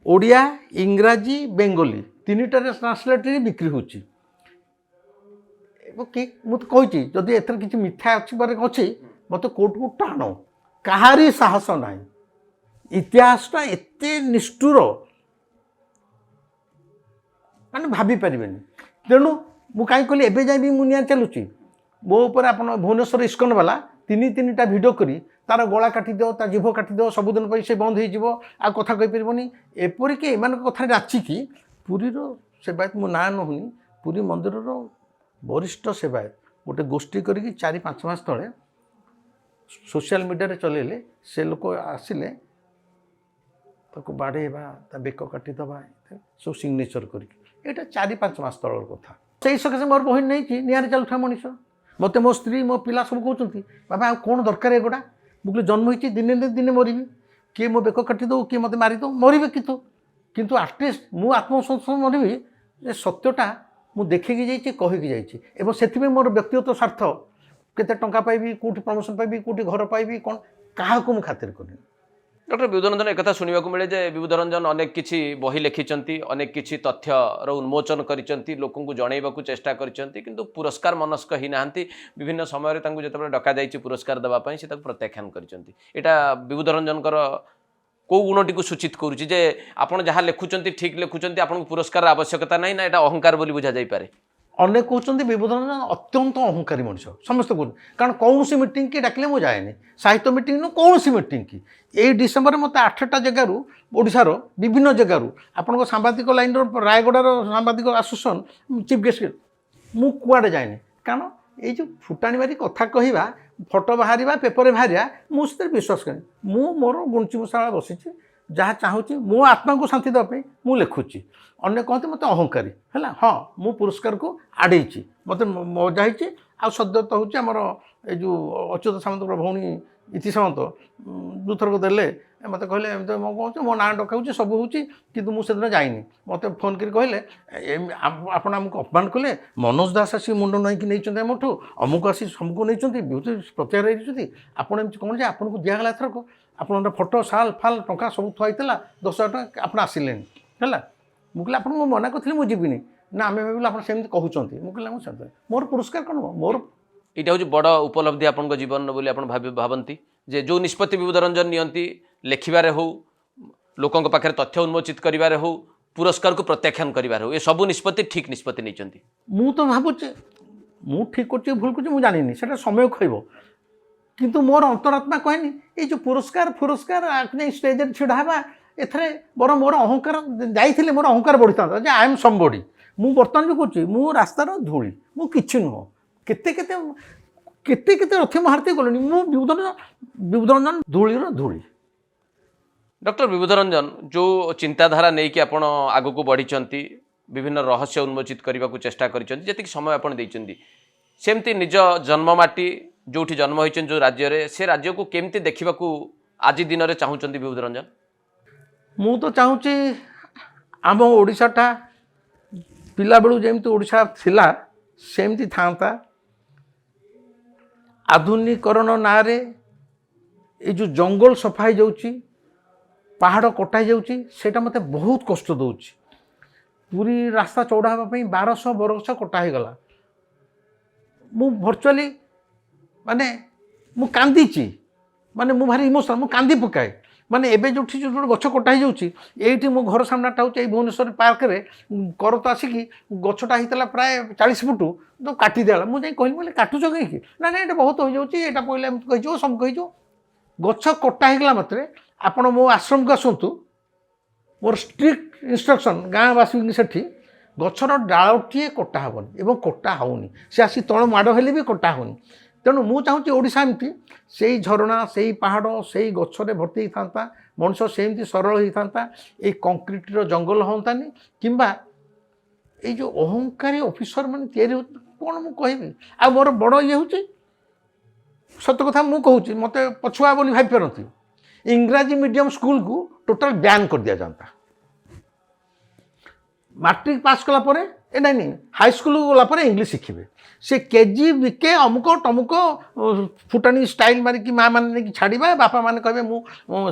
ଓଡ଼ିଆ, ଇଂରାଜୀ, ବେଙ୍ଗଲୀ ତିନିଟାରେ ଟ୍ରାନ୍ସଲେଟରେ ବିକ୍ରି ହେଉଛି। ମୁଁ ତ କହିଛି ଯଦି ଏଥିରେ କିଛି ମିଥ୍ୟା ଅଛି ମୋତେ କୋର୍ଟକୁ ଟାଣ, କାହାରି ସାହସ ନାହିଁ। ଇତିହାସଟା ଏତେ ନିଷ୍ଠୁର ମାନେ ଭାବି ପାରିବେନି। ତେଣୁ ମୁଁ କାହିଁକି କହିଲି ଏବେ ଯାଇ ବି ମୁଁ ନିଆଁ ଚାଲୁଛି। ମୋ ଉପରେ ଆପଣ ଭୁବନେଶ୍ୱର ଇସ୍କନ ବାଲା ତିନିଟା ଭିଡ଼ିଓ କରି ତାର ଗଳା କାଟିଦିଅ, ତା ଜିଭ କାଟିଦିଅ, ସବୁଦିନ ପାଇଁ ସେ ବନ୍ଦ ହେଇଯିବ, ଆଉ କଥା କହିପାରିବନି। ଏପରିକି ଏମାନଙ୍କ କଥାରେ ରାଚିକି ପୁରୀର ସେବାୟତ, ମୁଁ ନାଁ ନହୁନି, ପୁରୀ ମନ୍ଦିରର ବରିଷ୍ଠ ସେବାୟତ ଗୋଟେ ଗୋଷ୍ଠୀ କରିକି 4-5 ମାସ ତଳେ ସୋସିଆଲ ମିଡ଼ିଆରେ ଚଲେଇଲେ। ସେ ଲୋକ ଆସିଲେ ତାକୁ ବାଡ଼େଇବା, ତା ବେକ କାଟିଦେବା, ସବୁ ସିଗ୍ନେଚର୍ କରିକି। ଏଇଟା 4-5 ମାସ ତଳର କଥା। ସେଇ ସକାଶେ ମୋର ବହି ନେଇକି ନିଆଁରେ ଚାଲୁଥିବା ମଣିଷ। ମୋତେ ମୋ ସ୍ତ୍ରୀ, ମୋ ପିଲା ସବୁ କହୁଛନ୍ତି ବାବା ଆଉ କ'ଣ ଦରକାର ଏଗୁଡ଼ା। ମୁଁ କହିଲି ଜନ୍ମ ହେଇଛି ଦିନେ ମରିବି, କିଏ ମୋ ବେକ କାଟିଦେଉ, କିଏ ମୋତେ ମାରିଦେଉ, ମରିବେ। କିନ୍ତୁ ଆଟଲିଷ୍ଟ ମୁଁ ଆତ୍ମସଂସ୍କରଣ ମରିବି ଯେ ସତ୍ୟଟା ମୁଁ ଦେଖିକି ଯାଇଛି, କହିକି ଯାଇଛି। ଏବଂ ସେଥିପାଇଁ ମୋର ବ୍ୟକ୍ତିଗତ ସ୍ୱାର୍ଥ, କେତେ ଟଙ୍କା ପାଇବି, କେଉଁଠି ପ୍ରମୋସନ୍ ପାଇବି, କେଉଁଠି ଘର ପାଇବି, କ'ଣ କାହାକୁ ମୁଁ ଖାତିର କରିନି। ଡକ୍ଟର ବିବୁଧ ରଞ୍ଜନ ଏକଥା ଶୁଣିବାକୁ ମିଳେ ଯେ ବିବୁଧ ରଞ୍ଜନ ଅନେକ କିଛି ବହି ଲେଖିଛନ୍ତି, ଅନେକ କିଛି ତଥ୍ୟର ଉନ୍ମୋଚନ କରିଛନ୍ତି, ଲୋକଙ୍କୁ ଜଣାଇବାକୁ ଚେଷ୍ଟା କରିଛନ୍ତି, କିନ୍ତୁ ପୁରସ୍କାର ମନସ୍କ ହେଇନାହାନ୍ତି। ବିଭିନ୍ନ ସମୟରେ ତାଙ୍କୁ ଯେତେବେଳେ ଡକାଯାଇଛି ପୁରସ୍କାର ଦେବା ପାଇଁ ସେ ତାକୁ ପ୍ରତ୍ୟାଖ୍ୟାନ କରିଛନ୍ତି। ଏଇଟା ବିବୁଧ ରଞ୍ଜନଙ୍କର କେଉଁ ଗୁଣଟିକୁ ସୂଚିତ କରୁଛି ଯେ ଆପଣ ଯାହା ଲେଖୁଛନ୍ତି ଠିକ୍ ଲେଖୁଛନ୍ତି, ଆପଣଙ୍କୁ ପୁରସ୍କାରର ଆବଶ୍ୟକତା ନାହିଁ, ନା ଏଇଟା ଅହଙ୍କାର ବୋଲି ବୁଝାଯାଇପାରେ? ଅନେକ କହୁଛନ୍ତି ବିବୁଧ ରଞ୍ଜନ ଅତ୍ୟନ୍ତ ଅହଙ୍କାରୀ ମଣିଷ, ସମସ୍ତେ କହୁଛନ୍ତି। କାରଣ କୌଣସି ମିଟିଂ କି ଡାକିଲେ ମୁଁ ଯାଏନି, ସାହିତ୍ୟ ମିଟିଂ ନୁହଁ, କୌଣସି ମିଟିଂ କି। ଏଇ ଡିସେମ୍ବରରେ ମୋତେ 8ଟା ଜାଗାରୁ, ଓଡ଼ିଶାର ବିଭିନ୍ନ ଜାଗାରୁ, ଆପଣଙ୍କ ସାମ୍ବାଦିକ ଲାଇନ୍ର ରାୟଗଡ଼ାର ସାମ୍ବାଦିକ ଆସୋସିଏସନ୍ ଚିଫ୍ ଗେଷ୍ଟ, ମୁଁ କୁଆଡ଼େ ଯାଏନି। କାରଣ ଏଇ ଯେଉଁ ଫୁଟାଣି ମାରି କଥା କହିବା, ଫଟୋ ବାହାରିବା, ପେପରରେ ବାହାରିବା, ମୁଁ ସେଥିରେ ବିଶ୍ୱାସ କରେନି। ମୁଁ ମୋର ଗୁଣଚିମୂଷାବେଳେ ବସିଛି, ଯାହା ଚାହୁଁଛି ମୋ ଆତ୍ମାକୁ ଶାନ୍ତି ଦେବା ପାଇଁ ମୁଁ ଲେଖୁଛି। ଅନ୍ୟ କହନ୍ତି ମୋତେ ଅହଙ୍କାରୀ ହେଲା। ହଁ, ମୁଁ ପୁରସ୍କାରକୁ ଆଡ଼େଇଛି, ମୋତେ ମଜା ହେଇଛି। ଆଉ ସଦ୍ୟତ ହେଉଛି ଆମର ଏଇ ଯେଉଁ ଅଚ୍ୟୁତ ସାମନ୍ତଙ୍କର ଭଉଣୀ ଇତି ସାମନ୍ତ ଦୁଥରକୁ ଦେଲେ, ମୋତେ କହିଲେ ଏମିତି ମୁଁ କହୁଛି, ମୋ ନାଁ ଡକାଉଛି, ସବୁ ହେଉଛି, କିନ୍ତୁ ମୁଁ ସେଦିନ ଯାଇନି। ମୋତେ ଫୋନ୍ କରି କହିଲେ ଆପଣ ଆମକୁ ଅପମାନ କଲେ, ମନୋଜ ଦାସ ଆସି ମୁଣ୍ଡ ନଇକି ନେଇଛନ୍ତି ଆମଠୁ, ଅମୁକ ଆସି ସମୁକୁ ନେଇଛନ୍ତି, ବହୁତ ପ୍ରତ୍ୟାହାର ହେଇଛନ୍ତି। ଆପଣ ଏମିତି କ'ଣ ଯେ ଆପଣଙ୍କୁ ଦିଆଗଲା ଏଥରକ, ଆପଣଙ୍କର ଫଟୋ, ଶାଲ୍ ଫାଲ୍, ଟଙ୍କା ସବୁ ଥୁଆ ହେଇଥିଲା, 10,000 ଟଙ୍କା, ଆପଣ ଆସିଲେନି ହେଲା। ମୁଁ କହିଲି ଆପଣଙ୍କୁ ମୁଁ ମନା କରିଥିଲି ମୁଁ ଯିବିନି। ନା ଆମେ ଭାବିଲୁ ଆପଣ ସେମିତି କହୁଛନ୍ତି। ମୁଁ କହିଲି ମୁଁ ସେମିତି, ମୋର ପୁରସ୍କାର କ'ଣ ମୋର। ଏଇଟା ହେଉଛି ବଡ଼ ଉପଲବ୍ଧି ଆପଣଙ୍କ ଜୀବନର ବୋଲି ଆପଣ ଭାବନ୍ତି ଯେ ଯେଉଁ ନିଷ୍ପତ୍ତି ବିବୁଧ ରଞ୍ଜନ ନିଅନ୍ତି, ଲେଖିବାରେ ହେଉ, ଲୋକଙ୍କ ପାଖରେ ତଥ୍ୟ ଉନ୍ମୋଚିତ କରିବାରେ ହେଉ, ପୁରସ୍କାରକୁ ପ୍ରତ୍ୟାଖ୍ୟାନ କରିବାରେ ହେଉ, ଏସବୁ ନିଷ୍ପତ୍ତି ଠିକ୍ ନିଷ୍ପତ୍ତି ନେଇଛନ୍ତି। ମୁଁ ତ ଭାବୁଛି ମୁଁ ଠିକ୍ କରୁଛି ଭୁଲ କରୁଛି ମୁଁ ଜାଣିନି, ସେଇଟା ସମୟ କହିବ। କିନ୍ତୁ ମୋର ଅନ୍ତରାତ୍ମା କହେନି ଏଇ ଯେଉଁ ପୁରସ୍କାର ଯାଇ ଷ୍ଟେଜ୍ରେ ଛିଡ଼ା ହେବା, ଏଥିରେ ବରଂ ମୋର ଅହଙ୍କାର ଯାଇଥିଲେ, ମୋର ଅହଙ୍କାର ବଢ଼ିଥାନ୍ତା ଯେ ଆଇ ଏମ୍ ସମବଡ଼ି। ମୁଁ ବର୍ତ୍ତମାନ ବି କହୁଛି ମୁଁ ରାସ୍ତାର ଧୂଳି, ମୁଁ କିଛି ନୁହଁ। କେତେ ରଥି ମହାରତୀ ଗଲେଣି, ମୁଁ ବିବୁଧ ରଞ୍ଜନ ଧୂଳିର ଧୂଳି। ଡକ୍ଟର ବିବୁଧ ରଞ୍ଜନ ଯେଉଁ ଚିନ୍ତାଧାରା ନେଇକି ଆପଣ ଆଗକୁ ବଢ଼ିଛନ୍ତି, ବିଭିନ୍ନ ରହସ୍ୟ ଉନ୍ମୋଚିତ କରିବାକୁ ଚେଷ୍ଟା କରିଛନ୍ତି, ଯେତିକି ସମୟ ଆପଣ ଦେଇଛନ୍ତି, ସେମିତି ନିଜ ଜନ୍ମମାଟି ଯେଉଁଠି ଜନ୍ମ ହୋଇଛନ୍ତି ଯେଉଁ ରାଜ୍ୟରେ, ସେ ରାଜ୍ୟକୁ କେମିତି ଦେଖିବାକୁ ଆଜି ଦିନରେ ଚାହୁଁଛନ୍ତି ବିବୁଧ ରଞ୍ଜନ? ମୁଁ ତ ଚାହୁଁଛି ଆମ ଓଡ଼ିଶାଟା ପିଲାବେଳୁ ଯେମିତି ଓଡ଼ିଶା ଥିଲା ସେମିତି ଥାଆନ୍ତା। ଆଧୁନିକରଣ ନାଁରେ ଏଇ ଯେଉଁ ଜଙ୍ଗଲ ସଫା ହେଇଯାଉଛି, ପାହାଡ଼ କଟା ହେଇଯାଉଛି, ସେଇଟା ମୋତେ ବହୁତ କଷ୍ଟ ଦେଉଛି। ପୁରୀ ରାସ୍ତା ଚଉଡ଼ା ହେବା ପାଇଁ 1200 ବରଗଛ କଟା ହେଇଗଲା। ମୁଁ ଭର୍ଚୁଆଲି ମାନେ ମୁଁ କାନ୍ଦିଛି, ମାନେ ମୁଁ ଭାରି ଇମୋସନାଲ୍, ମୁଁ କାନ୍ଦି ପକାଏ। ମାନେ ଏବେ ଯେଉଁଠି ଗୋଟେ ଗଛ କଟା ହେଇଯାଉଛି, ଏଇଠି ମୋ ଘର ସାମ୍ନାଟା ହେଉଛି ଏଇ ଭୁବନେଶ୍ୱର ପାର୍କରେ, କରତ ଆସିକି ଗଛଟା ହେଇଥିଲା ପ୍ରାୟ 40 ଫୁଟ, ତ କାଟି ଦିଆଗଲା। ମୁଁ ଯାଇ କହିଲି ବୋଲେ କାଟୁଛ କାହିଁକି? ନା ଏଇଟା ବହୁତ ହେଇଯାଉଛି, ଏଇଟା ପଇଲେ ଏମିତି କହିଯିବ, ସବୁ କହିଯିବ। ଗଛ କଟା ହେଇଗଲା ମାତ୍ରେ ଆପଣ ମୋ ଆଶ୍ରମକୁ ଆସନ୍ତୁ, ମୋର ଷ୍ଟ୍ରିକ୍ଟ ଇନଷ୍ଟ୍ରକ୍ସନ୍ ଗାଁବାସୀଙ୍କୁ ସେଠି, ଗଛର ଡାଳଟିଏ କଟା ହେବନି ଏବଂ କଟା ହେଉନି। ସେ ଆସି ତଳ ମାଡ଼ ହେଲେ ବି କଟା ହେଉନି। ତେଣୁ ମୁଁ ଚାହୁଁଛି ଓଡ଼ିଶା ଏମିତି ସେଇ ଝରଣା, ସେଇ ପାହାଡ଼, ସେଇ ଗଛରେ ଭର୍ତ୍ତି ହେଇଥାନ୍ତା, ମଣିଷ ସେମିତି ସରଳ ହେଇଥାନ୍ତା, ଏଇ କଂକ୍ରିଟର ଜଙ୍ଗଲ ହୁଅନ୍ତାନି, କିମ୍ବା ଏଇ ଯେଉଁ ଅହଙ୍କାରୀ ଅଫିସର ମାନେ ତିଆରି ହେଉଛନ୍ତି, କ'ଣ ମୁଁ କହିବି। ଆଉ ମୋର ବଡ଼ ଇଏ ହେଉଛି, ସତ କଥା ମୁଁ କହୁଛି, ମୋତେ ପଛୁଆ ବୋଲି ଭାବିପାରନ୍ତି, ଇଂରାଜୀ ମିଡ଼ିୟମ୍ ସ୍କୁଲକୁ ଟୋଟାଲ୍ ବ୍ୟାନ୍ କରିଦିଆଯାନ୍ତା। ମାଟ୍ରିକ ପାସ୍ କଲା ପରେ ଏ ନାଇଁ ହାଇସ୍କୁଲ ଗଲା ପରେ ଇଂଲିଶ ଶିଖିବେ। ସେ କେଜି ବିକେ ଅମୁକ ଟମୁକ ଫୁଟାଣି ଷ୍ଟାଇଲ ମାରିକି ମାଆ ମାନେ ନେଇକି ଛାଡ଼ିବା, ବାପା ମାନେ କହିବେ ମୁଁ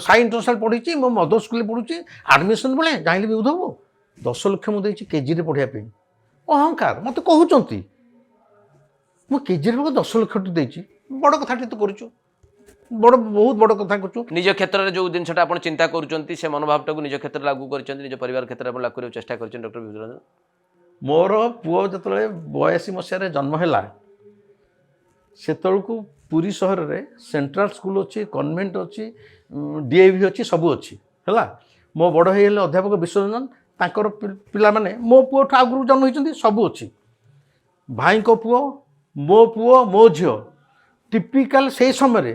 ସାଇ ଇଣ୍ଟରନ୍ୟାସନାଲ ପଢ଼ିଛି, ମୁଁ ମଦର ସ୍କୁଲରେ ପଢ଼ୁଛି, ଆଡ଼ମିସନ୍ ବେଳେ ଜାଣିଲି ବି ଉଧବ 10 ଲକ୍ଷ ମୁଁ ଦେଇଛି କେଜିରେ ପଢ଼ିବା ପାଇଁ। ଅହଙ୍କାର ମୋତେ କହୁଛନ୍ତି ମୁଁ କେଜିରେ 10 ଲକ୍ଷ ଦେଇଛି, ବଡ଼ କଥାଟି ତ କରୁଛୁ, ବହୁତ ବଡ଼ କଥା କରୁଛୁ। ନିଜ କ୍ଷେତ୍ରରେ ଯେଉଁ ଜିନିଷଟା ଆପଣ ଚିନ୍ତା କରୁଛନ୍ତି ସେ ମନୋଭାବଟାକୁ ନିଜ କ୍ଷେତ୍ରରେ ଲାଗୁ କରିଛନ୍ତି, ନିଜ ପରିବାର କ୍ଷେତ୍ରରେ ଆପଣ ଲାଗୁ କରିବାକୁ ଚେଷ୍ଟା କରିଛନ୍ତି ଡକ୍ଟର ବିଭୂତି ରଞ୍ଜନ। ମୋର ପୁଅ ଯେତେବେଳେ 82 ମସିହାରେ ଜନ୍ମ ହେଲା ସେତେବେଳକୁ ପୁରୀ ସହରରେ ସେଣ୍ଟ୍ରାଲ ସ୍କୁଲ ଅଛି, କନଭେଣ୍ଟ ଅଛି, DAV ଅଛି, ସବୁ ଅଛି ହେଲା। ମୋ ବଡ଼ ହେଇଗଲେ ଅଧ୍ୟାପକ ବିଶ୍ୱରଞ୍ଜନ, ତାଙ୍କର ପିଲାମାନେ ମୋ ପୁଅଠୁ ଆଗରୁ ଜନ୍ମ ହୋଇଛନ୍ତି, ସବୁ ଅଛି। ଭାଇଙ୍କ ପୁଅ, ମୋ ଝିଅ, ଟିପିକାଲ ସେଇ ସମୟରେ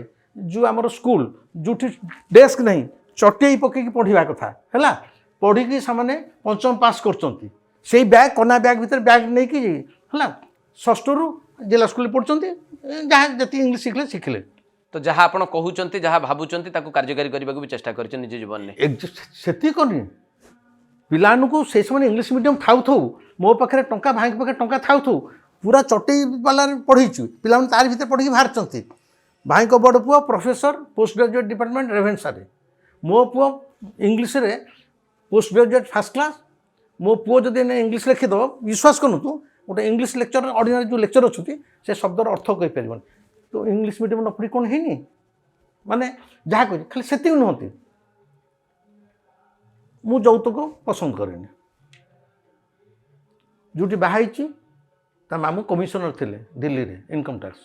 ଯେଉଁ ଆମର ସ୍କୁଲ ଯେଉଁଠି ଡେସ୍କ ନାହିଁ ଚଟେଇ ପକେଇକି ପଢ଼ିବା କଥା ହେଲା, ପଢ଼ିକି ସେମାନେ ପଞ୍ଚମ ପାସ୍ କରୁଛନ୍ତି। ସେଇ ବ୍ୟାଗ୍ କନା ବ୍ୟାଗ୍ ଭିତରେ ବ୍ୟାଗ୍ ନେଇକି ହେଲା ଷଷ୍ଠରୁ ଜିଲ୍ଲା ସ୍କୁଲରେ ପଢ଼ୁଛନ୍ତି, ଯାହା ଯେତିକି ଇଂଲିଶ ଶିଖିଲେ ଶିଖିଲେ। ତ ଯାହା ଆପଣ କହୁଛନ୍ତି, ଯାହା ଭାବୁଛନ୍ତି ତାକୁ କାର୍ଯ୍ୟକାରୀ କରିବାକୁ ବି ଚେଷ୍ଟା କରିଛନ୍ତି ନିଜ ଜୀବନରେ। ସେତିକି କରିନି, ପିଲାମାନଙ୍କୁ ସେଇ ସମୟରେ ଇଂଲିଶ ମିଡ଼ିୟମ୍ ଥାଉ ମୋ ପାଖରେ ଟଙ୍କା, ଭାଇଙ୍କ ପାଖରେ ଟଙ୍କା ଥାଉ ପୁରା ଚଟେଇ ବାଲାରେ ପଢ଼େଇଛୁ, ପିଲାମାନେ ତାରି ଭିତରେ ପଢ଼ିକି ବାହାରିଛନ୍ତି। ଭାଇଙ୍କ ବଡ଼ ପୁଅ ପ୍ରଫେସର, ପୋଷ୍ଟ ଗ୍ରାଜୁଏଟ୍ ଡିପାର୍ଟମେଣ୍ଟ ରେଭେନ୍ସାରେ, ମୋ ପୁଅ ଇଂଲିଶରେ ପୋଷ୍ଟ ଗ୍ରାଜୁଏଟ୍ ଫାର୍ଷ୍ଟ କ୍ଲାସ୍। ମୋ ପୁଅ ଯଦି ଇଂଲିଶ ଲେଖିଦେବ, ବିଶ୍ୱାସ କରନ୍ତୁ ଗୋଟେ ଇଂଲିଶ ଲେକ୍ଚର, ଅର୍ଡ଼ିନାରୀ ଯେଉଁ ଲେକ୍ଚର ଅଛନ୍ତି ସେ ଶବ୍ଦର ଅର୍ଥ କହିପାରିବନି। ତ ଇଂଲିଶ ମିଡ଼ିୟମ୍ ନ ପଢ଼ି କ'ଣ ହେଇନି, ମାନେ ଯାହା କହିଛି ଖାଲି ସେତିକି ନୁହନ୍ତି। ମୁଁ ଯୌତୁକ ପସନ୍ଦ କରେନି। ଯେଉଁଠି ବାହା ହେଇଛି ତା ମାମୁଁ କମିଶନର ଥିଲେ ଦିଲ୍ଲୀରେ ଇନକମ୍ ଟ୍ୟାକ୍ସ।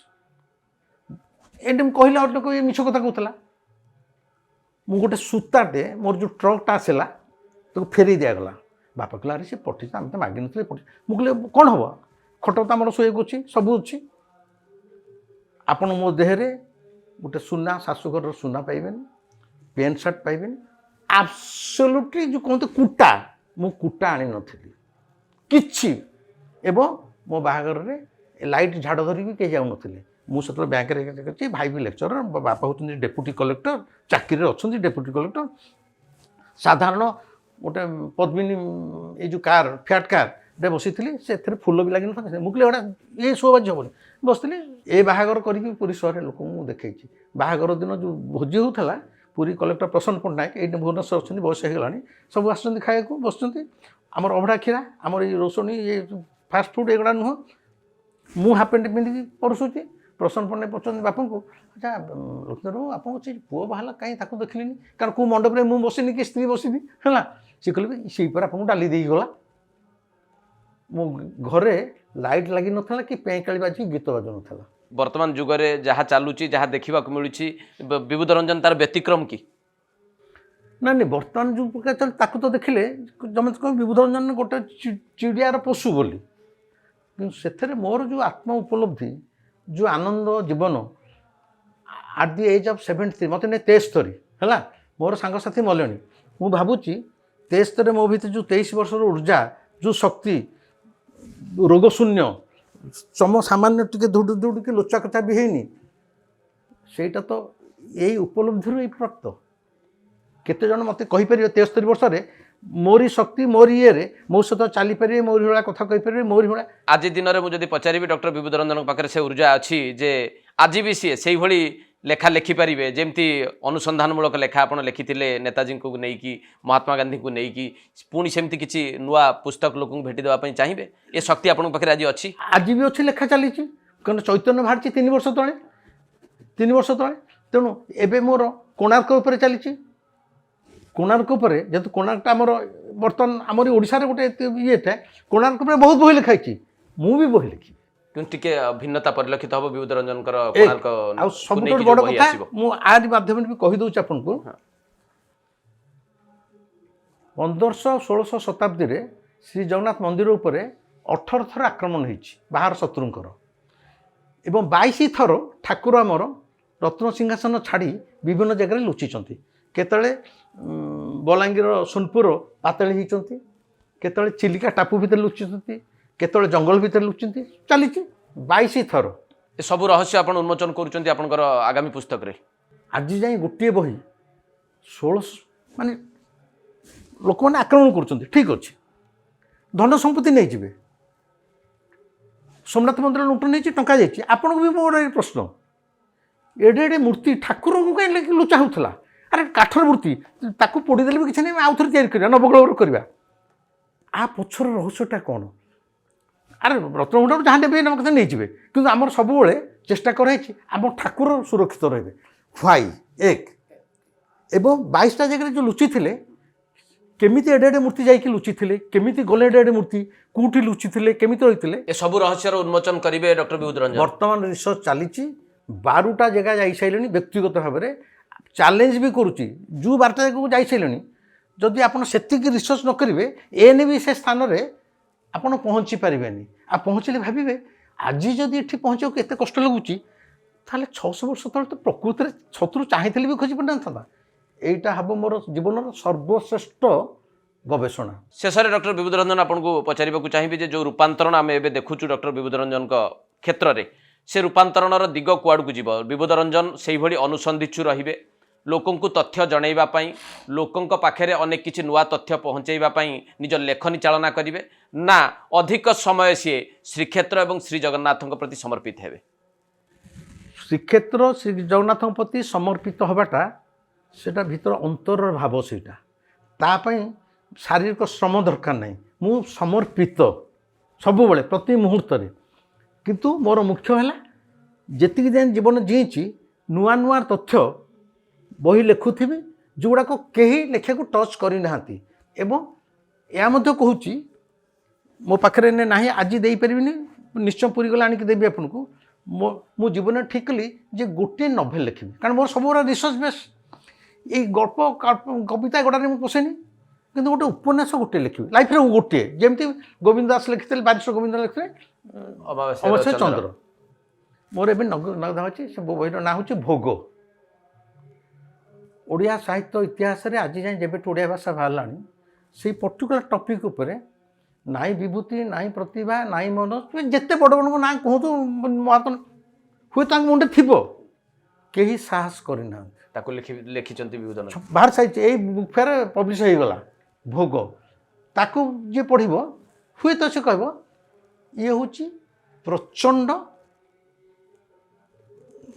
ଏଠି ମୁଁ କହିଲା ଲୋକ ଏ ମିଛ କଥା କହୁଥିଲା। ମୁଁ ଗୋଟେ ସୂତାଟେ ମୋର ଯେଉଁ ଟ୍ରକ୍ଟା ଆସିଲା ତାକୁ ଫେରେଇ ଦିଆଗଲା। ବାପା କହିଲା ଆରେ ସେ ପଠେଇଛି, ଆମେ ତ ମାଗିନଥିଲେ ପଠେଇ। ମୁଁ କହିଲି କ'ଣ ହେବ, ଖଟ ତ ଆମର ଶୋଇବାକୁ ଅଛି, ସବୁ ଅଛି, ଆପଣ ମୋ ଦେହରେ ଗୋଟେ ସୁନା, ଶାଶୁଘରର ସୁନା ପାଇବେନି, ପ୍ୟାଣ୍ଟ ସାର୍ଟ ପାଇବେନି, ଆବସୋଲ୍ୟୁଟଲି ଯେଉଁ କୁହନ୍ତି କୁଟା, ମୁଁ କୁଟା ଆଣିନଥିଲି କିଛି। ଏବଂ ମୋ ବାହାଘରରେ ଲାଇଟ୍ ଝାଡ଼ ଧରିକି କେହି ଯାଉନଥିଲେ। ମୁଁ ସେତେବେଳେ ବ୍ୟାଙ୍କରେ ଅଛି, ଭାଇ ବି ଲେକ୍ଚରର, ବାପା ହେଉଛନ୍ତି ଡେପୁଟି କଲେକ୍ଟର, ଚାକିରିରେ ଅଛନ୍ତି ଡେପୁଟି କଲେକ୍ଟର। ସାଧାରଣ ଗୋଟେ ପଦ୍ମିନୀ ଏଇ ଯେଉଁ କାର୍, ଫିଆଟ୍ କାର୍ରେ ବସିଥିଲି, ସେଥିରେ ଫୁଲ ବି ଲାଗିନଥିଲା। ମୁଁ କହିଲି ଏଗୁଡ଼ା ଏ ସୌଭାଗ୍ୟ ହେବନି, ବସିଥିଲି। ଏ ବାହାଘର କରିକି ପୁରୀ ସହରରେ ଲୋକଙ୍କୁ ମୁଁ ଦେଖେଇଛି। ବାହାଘର ଦିନ ଯେଉଁ ଭୋଜି ହେଉଥିଲା, ପୁରୀ କଲେକ୍ଟର ପ୍ରସନ୍ନ ପଟ୍ଟନାୟକ ଏଇଠି ଭୁବନେଶ୍ୱର ଅଛନ୍ତି, ବୟସ ହେଇଗଲାଣି, ସବୁ ଆସୁଛନ୍ତି ଖାଇବାକୁ, ବସୁଛନ୍ତି। ଆମର ଅଭଡ଼ା କ୍ଷୀରା, ଆମର ଏଇ ରୋଷଣୀ, ଏ ଫାଷ୍ଟ ଫୁଡ଼୍ ଏଗୁଡ଼ା ନୁହଁ। ମୁଁ ହାଫ୍ ପ୍ୟାଣ୍ଟ ପିନ୍ଧିକି ପରସୁଛି। ପ୍ରସନ୍ନ ପଟ୍ଟନାୟକ ପଚାରୁଛନ୍ତି ବାପାଙ୍କୁ, ଆଚ୍ଛା ଲକ୍ଷ୍ମୀବାବୁ ଆପଣଙ୍କ ସେ ପୁଅ ବାହାରିଲା କାହିଁ ତାକୁ ଦେଖିଲିନି, କାରଣ କେଉଁ ମଣ୍ଡପରେ ମୁଁ ବସିନି କି ସ୍ତ୍ରୀ ବସିନି ହେଲା। ସେ କହିଲେ ସେଇ ପରେ ଆପଣଙ୍କୁ ଡାଲି ଦେଇକି ଗଲା। ମୋ ଘରେ ଲାଇଟ୍ ଲାଗିନଥିଲା କି ପେଁକାଳି ବାଜି ଗୀତ ବାଜୁନଥିଲା। ବର୍ତ୍ତମାନ ଯୁଗରେ ଯାହା ଚାଲୁଛି, ଯାହା ଦେଖିବାକୁ ମିଳୁଛି, ବିଭୂତି ରଞ୍ଜନ ତାର ବ୍ୟତିକ୍ରମ କି? ନାଇଁ ବର୍ତ୍ତମାନ ଯେଉଁ ପ୍ରକାର ଚାଲିଛି ତାକୁ ତ ଦେଖିଲେ ସମସ୍ତେ କହିବେ ବିଭୂତି ରଞ୍ଜନ ଗୋଟେ ଚିଡ଼ିଆର ପଶୁ ବୋଲି। କିନ୍ତୁ ସେଥିରେ ମୋର ଯେଉଁ ଆତ୍ମ ଉପଲବ୍ଧି, ଯେଉଁ ଆନନ୍ଦ ଜୀବନ, ଆଟ୍ ଦି ଏଜ୍ ଅଫ୍ 73, ମୋତେ ନେ 73 ହେଲା, ମୋର ସାଙ୍ଗସାଥି ମଲେଣି। ମୁଁ ଭାବୁଛି 73 ମୋ ଭିତରେ ଯେଉଁ 23 ବର୍ଷର ଉର୍ଜା, ଯେଉଁ ଶକ୍ତି, ରୋଗଶୂନ୍ୟ, ସାମାନ୍ୟ ଟିକେ ଧୁଡ଼ିକି ଲୋଚାକଚା ବି ହେଇନି, ସେଇଟା ତ ଏଇ ଉପଲବ୍ଧିରୁ ଏଇ ପ୍ରାପ୍ତ। କେତେଜଣ ମୋତେ କହିପାରିବେ 73 ବର୍ଷରେ ମୋରି ଶକ୍ତି, ମୋରି ଇଏରେ ମୋ ସହିତ ଚାଲିପାରିବେ, ମୋରି ଭଳିଆ କଥା କହିପାରିବେ, ମୋରି ଭଳିଆ। ଆଜି ଦିନରେ ମୁଁ ଯଦି ପଚାରିବି ଡକ୍ଟର ବିଭୂତି ରଞ୍ଜନଙ୍କ ପାଖରେ ସେ ଉର୍ଜା ଅଛି ଯେ ଆଜି ବି ସିଏ ସେଇଭଳି ଲେଖା ଲେଖିପାରିବେ, ଯେମିତି ଅନୁସନ୍ଧାନମୂଳକ ଲେଖା ଆପଣ ଲେଖିଥିଲେ ନେତାଜୀଙ୍କୁ ନେଇକି, ମହାତ୍ମା ଗାନ୍ଧୀଙ୍କୁ ନେଇକି, ପୁଣି ସେମିତି କିଛି ନୂଆ ପୁସ୍ତକ ଲୋକଙ୍କୁ ଭେଟି ଦେବା ପାଇଁ ଚାହିଁବେ? ଏ ଶକ୍ତି ଆପଣଙ୍କ ପାଖରେ ଆଜି ଅଛି? ଆଜି ବି ଅଛି, ଲେଖା ଚାଲିଛି। କାରଣ ଚୈତନ୍ୟ ବାହାରିଛି 3 ବର୍ଷ ତଳେ। ତେଣୁ ଏବେ ମୋର କୋଣାର୍କ ଉପରେ ଚାଲିଛି। କୋଣାର୍କ ଉପରେ, ଯେହେତୁ କୋଣାର୍କଟା ଆମର ବର୍ତ୍ତମାନ ଆମରି ଓଡ଼ିଶାରେ ଗୋଟେ ଇଏଟା, କୋଣାର୍କ ଉପରେ ବହୁତ ବହି ଲେଖା ହେଇଛି, ମୁଁ ବି ବହି ଲେଖିବି। କିନ୍ତୁ ଟିକେ ଭିନ୍ନତା ପରିଲକ୍ଷିତ ହେବ ବିଭୂତି ରଞ୍ଜନଙ୍କର କୋଣାର୍କ। ଆଉ ସବୁଠୁ ବଡ଼ କଥା ମୁଁ ଆଜି ମାଧ୍ୟମରେ ବି କହିଦେଉଛି ଆପଣଙ୍କୁ, 1500-1600 ଶତାବ୍ଦୀରେ ଶ୍ରୀ ଜଗନ୍ନାଥ ମନ୍ଦିର ଉପରେ 18 ଥର ଆକ୍ରମଣ ହେଇଛି ବାହାର ଶତ୍ରୁଙ୍କର, ଏବଂ 22 ଥର ଠାକୁର ଆମର ରତ୍ନସିଂହାସନ ଛାଡ଼ି ବିଭିନ୍ନ ଜାଗାରେ ଲୁଚିଛନ୍ତି। କେତେବେଳେ ବଲାଙ୍ଗୀର ସୋନପୁର ପାତାଳି ହେଇଛନ୍ତି, କେତେବେଳେ ଚିଲିକା ଟାପୁ ଭିତରେ ଲୁଚିଛନ୍ତି, କେତେବେଳେ ଜଙ୍ଗଲ ଭିତରେ ଲୁଚିଛନ୍ତି, ଚାଲିଛି 22 ଥର। ଏସବୁ ରହସ୍ୟ ଆପଣ ଉନ୍ମୋଚନ କରୁଛନ୍ତି ଆପଣଙ୍କର ଆଗାମୀ ପୁସ୍ତକରେ। ଆଜି ଯାଇ ଗୋଟିଏ ବହି 1600 ମାନେ ଲୋକମାନେ ଆକ୍ରମଣ କରୁଛନ୍ତି, ଠିକ୍ ଅଛି, ଧନ ସମ୍ପତ୍ତି ନେଇଯିବେ। ସୋମନାଥ ମନ୍ଦିର ଲୁଟ ନେଇଛି, ଟଙ୍କା ଯାଇଛି। ଆପଣଙ୍କୁ ବି ମୋର ଏ ପ୍ରଶ୍ନ, ଏଡ଼େ ଏଡ଼େ ମୂର୍ତ୍ତି ଠାକୁରଙ୍କୁ କାହିଁ ଲୁଚା ହେଉଥିଲା? ଆରେ କାଠର ମୂର୍ତ୍ତି, ତାକୁ ପୋଡ଼ିଦେଲେ ବି କିଛି ନାହିଁ, ଆଉ ଥରେ ତିଆରି କରିବା, ନବଗ୍ରହ କରିବା। ଆ ପଛର ରହସ୍ୟଟା କ'ଣ? ଆରେ ରତ୍ନଭଣ୍ଡାରୁ ଯାହା ନେବେ ଆମ କଥା ନେଇଯିବେ, କିନ୍ତୁ ଆମର ସବୁବେଳେ ଚେଷ୍ଟା କରାହେଇଛି ଆମ ଠାକୁର ସୁରକ୍ଷିତ ରହିବେ। ହ୍ୱାଇ ଏକ ଏବଂ 22ଟା ଜାଗାରେ ଯେଉଁ ଲୁଚିଥିଲେ, କେମିତି ଏଡ଼େ ଏଡ଼େ ମୂର୍ତ୍ତି ଯାଇକି ଲୁଚିଥିଲେ, କେମିତି ଗଲେ ଏଡ଼େ ଏଡ଼େ ମୂର୍ତ୍ତି, କେଉଁଠି ଲୁଚିଥିଲେ, କେମିତି ରହିଥିଲେ, ଏ ସବୁ ରହସ୍ୟର ଉନ୍ମୋଚନ କରିବେ ଡକ୍ଟର ବିଭୂତି ରଞ୍ଜନ। ବର୍ତ୍ତମାନ ରିସର୍ଚ୍ଚ ଚାଲିଛି। 12ଟା ଜାଗା ଯାଇସାରିଲେଣି। ବ୍ୟକ୍ତିଗତ ଭାବରେ ଚ୍ୟାଲେଞ୍ଜ ବି କରୁଛି, ଯେଉଁ 12ଟା ଜାଗାକୁ ଯାଇସାରିଲେଣି, ଯଦି ଆପଣ ସେତିକି ରିସର୍ଚ୍ଚ ନ କରିବେ ଏନେ ବି ସେ ସ୍ଥାନରେ ଆପଣ ପହଞ୍ଚି ପାରିବେନି। ଆଉ ପହଞ୍ଚିଲେ ଭାବିବେ ଆଜି ଯଦି ଏଠି ପହଞ୍ଚିବାକୁ ଏତେ କଷ୍ଟ ଲାଗୁଛି, ତାହେଲେ 600 ବର୍ଷ ତଳେ ତ ପ୍ରକୃତିରେ ଶତ୍ରୁ ଚାହିଁଥିଲେ ବି ଖୋଜି ପାରିନଥାନ୍ତା। এইটা হব মোর জীবনের সর্বশ্রেষ্ঠ গবেষণা। शेषରେ डॉक्टर विभूति रंजन आपको पचारिबाकू चाहिए जे जो रूपांतरण आम एबे देखुचु डॉक्टर विभूति रंजन क्षेत्र में से रूपांतरणर दिग कुआड़ू जीव। विभूति रंजन से भाई अनुसंधिचु रहिबे, लोकंकु तथ्य जनइबा पई, लोकंक पाखरे अनेक किछि नुआ तथ्य पहुँचैबा पई निज लेखनी चालना करिवे ना अधिक समय सी श्रीक्षेत्र एवं श्री जगन्नाथଙ୍କ प्रति समर्पित हेबे। श्रीक्षेत्र श्री जगन्नाथଙ୍କ प्रति समर्पित हबाटा सेटा भीतर अंतर भाव, सेटा तापाई शारीरिक श्रम दरकार नहीं। मु समर्पित सबुबले प्रति मुहूर्त रे, किंतु मोर मुख्य है जेतिक दिन जीवन जीची नुआ नुआ तथ्य बही लेखुथि जोगुड़ाक कहीं लेखा को टच करना एवं या कहूँ मो पाखे ना आज देपारे निश्चय पूरी गला आणिक देवी आपन को मो जीवन ठीक कली जे गोटे नोभेल लिखी, कारण मोर सब रिसर्च बेस ये गल्प कविता गुड़ा मुझे पोसेनी, किंतु गोटे उपन्यास गोटे लिखी लाइफ रे गोटे जमती गोविंद दास लिखिते, बारिश गोविंद लिखते अवश्य चंद्र। मोर ए नगदा अच्छी से बहीर ना हूँ भोग। ओडिया साहित्य इतिहास रे आज जाए जब ओडिया भाषा बाहर से पर्टिकुलर टॉपिक उपरे नाई विभूति नाई प्रतिभा नाई मनोज जिते बड़ बड़ ना कहतु महात्मा हुए मुंडे थी कहीं साहस करना बाहर साइज यही बुक फेयर पब्लिश हो गला भोग ताकू जे पढ़ हुए तो से कह ये हूँ प्रचंड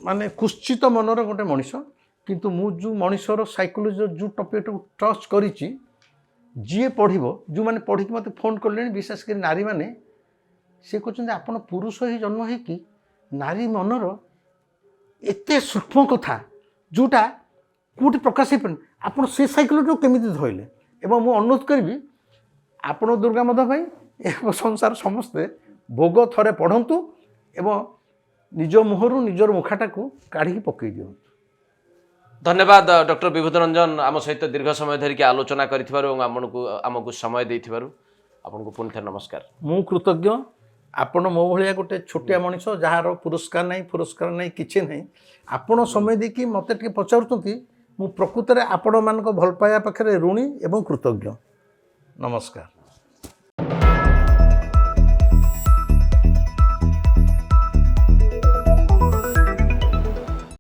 माने कुश्चित मनर गोटे मनीष, किंतु मु जो मनीषर साइकोलोजी जो टॉपिक टच करी जी पढ़ जो मैंने पढ़ी मत फोन कले, विशेषकर नारी मैंने सी कहते आपन पुरुष ही जन्म है कि नारी मनर एते सूक्ष्म कथा जोटा कौटी प्रकाश हो पारे आप साइकोलोजी केमी धरले। एवं मु अनुरोध करी आपण दुर्गा माधव भाई एवं संसार समस्ते भोग थरे पढ़ंतु एवं निज मुहरु निजर मुखाटा को काढ़ी पकई दियो। धन्यवाद डॉक्टर विभूति रंजन आम सहित दीर्घ समय धरिकी आलोचना करमको समय देथिबारु आपनको पुणी थे नमस्कार। मु कृतज्ञ। आपण मो भाया गोटे छोटिया मनीष जार पुरस्कार नहीं किसी नहीं, आपण समय देखिए मत टे पचारुंट मु प्रकृत में आपण मान भल पाया पाखे ऋणी एवं कृतज्ञ। नमस्कार।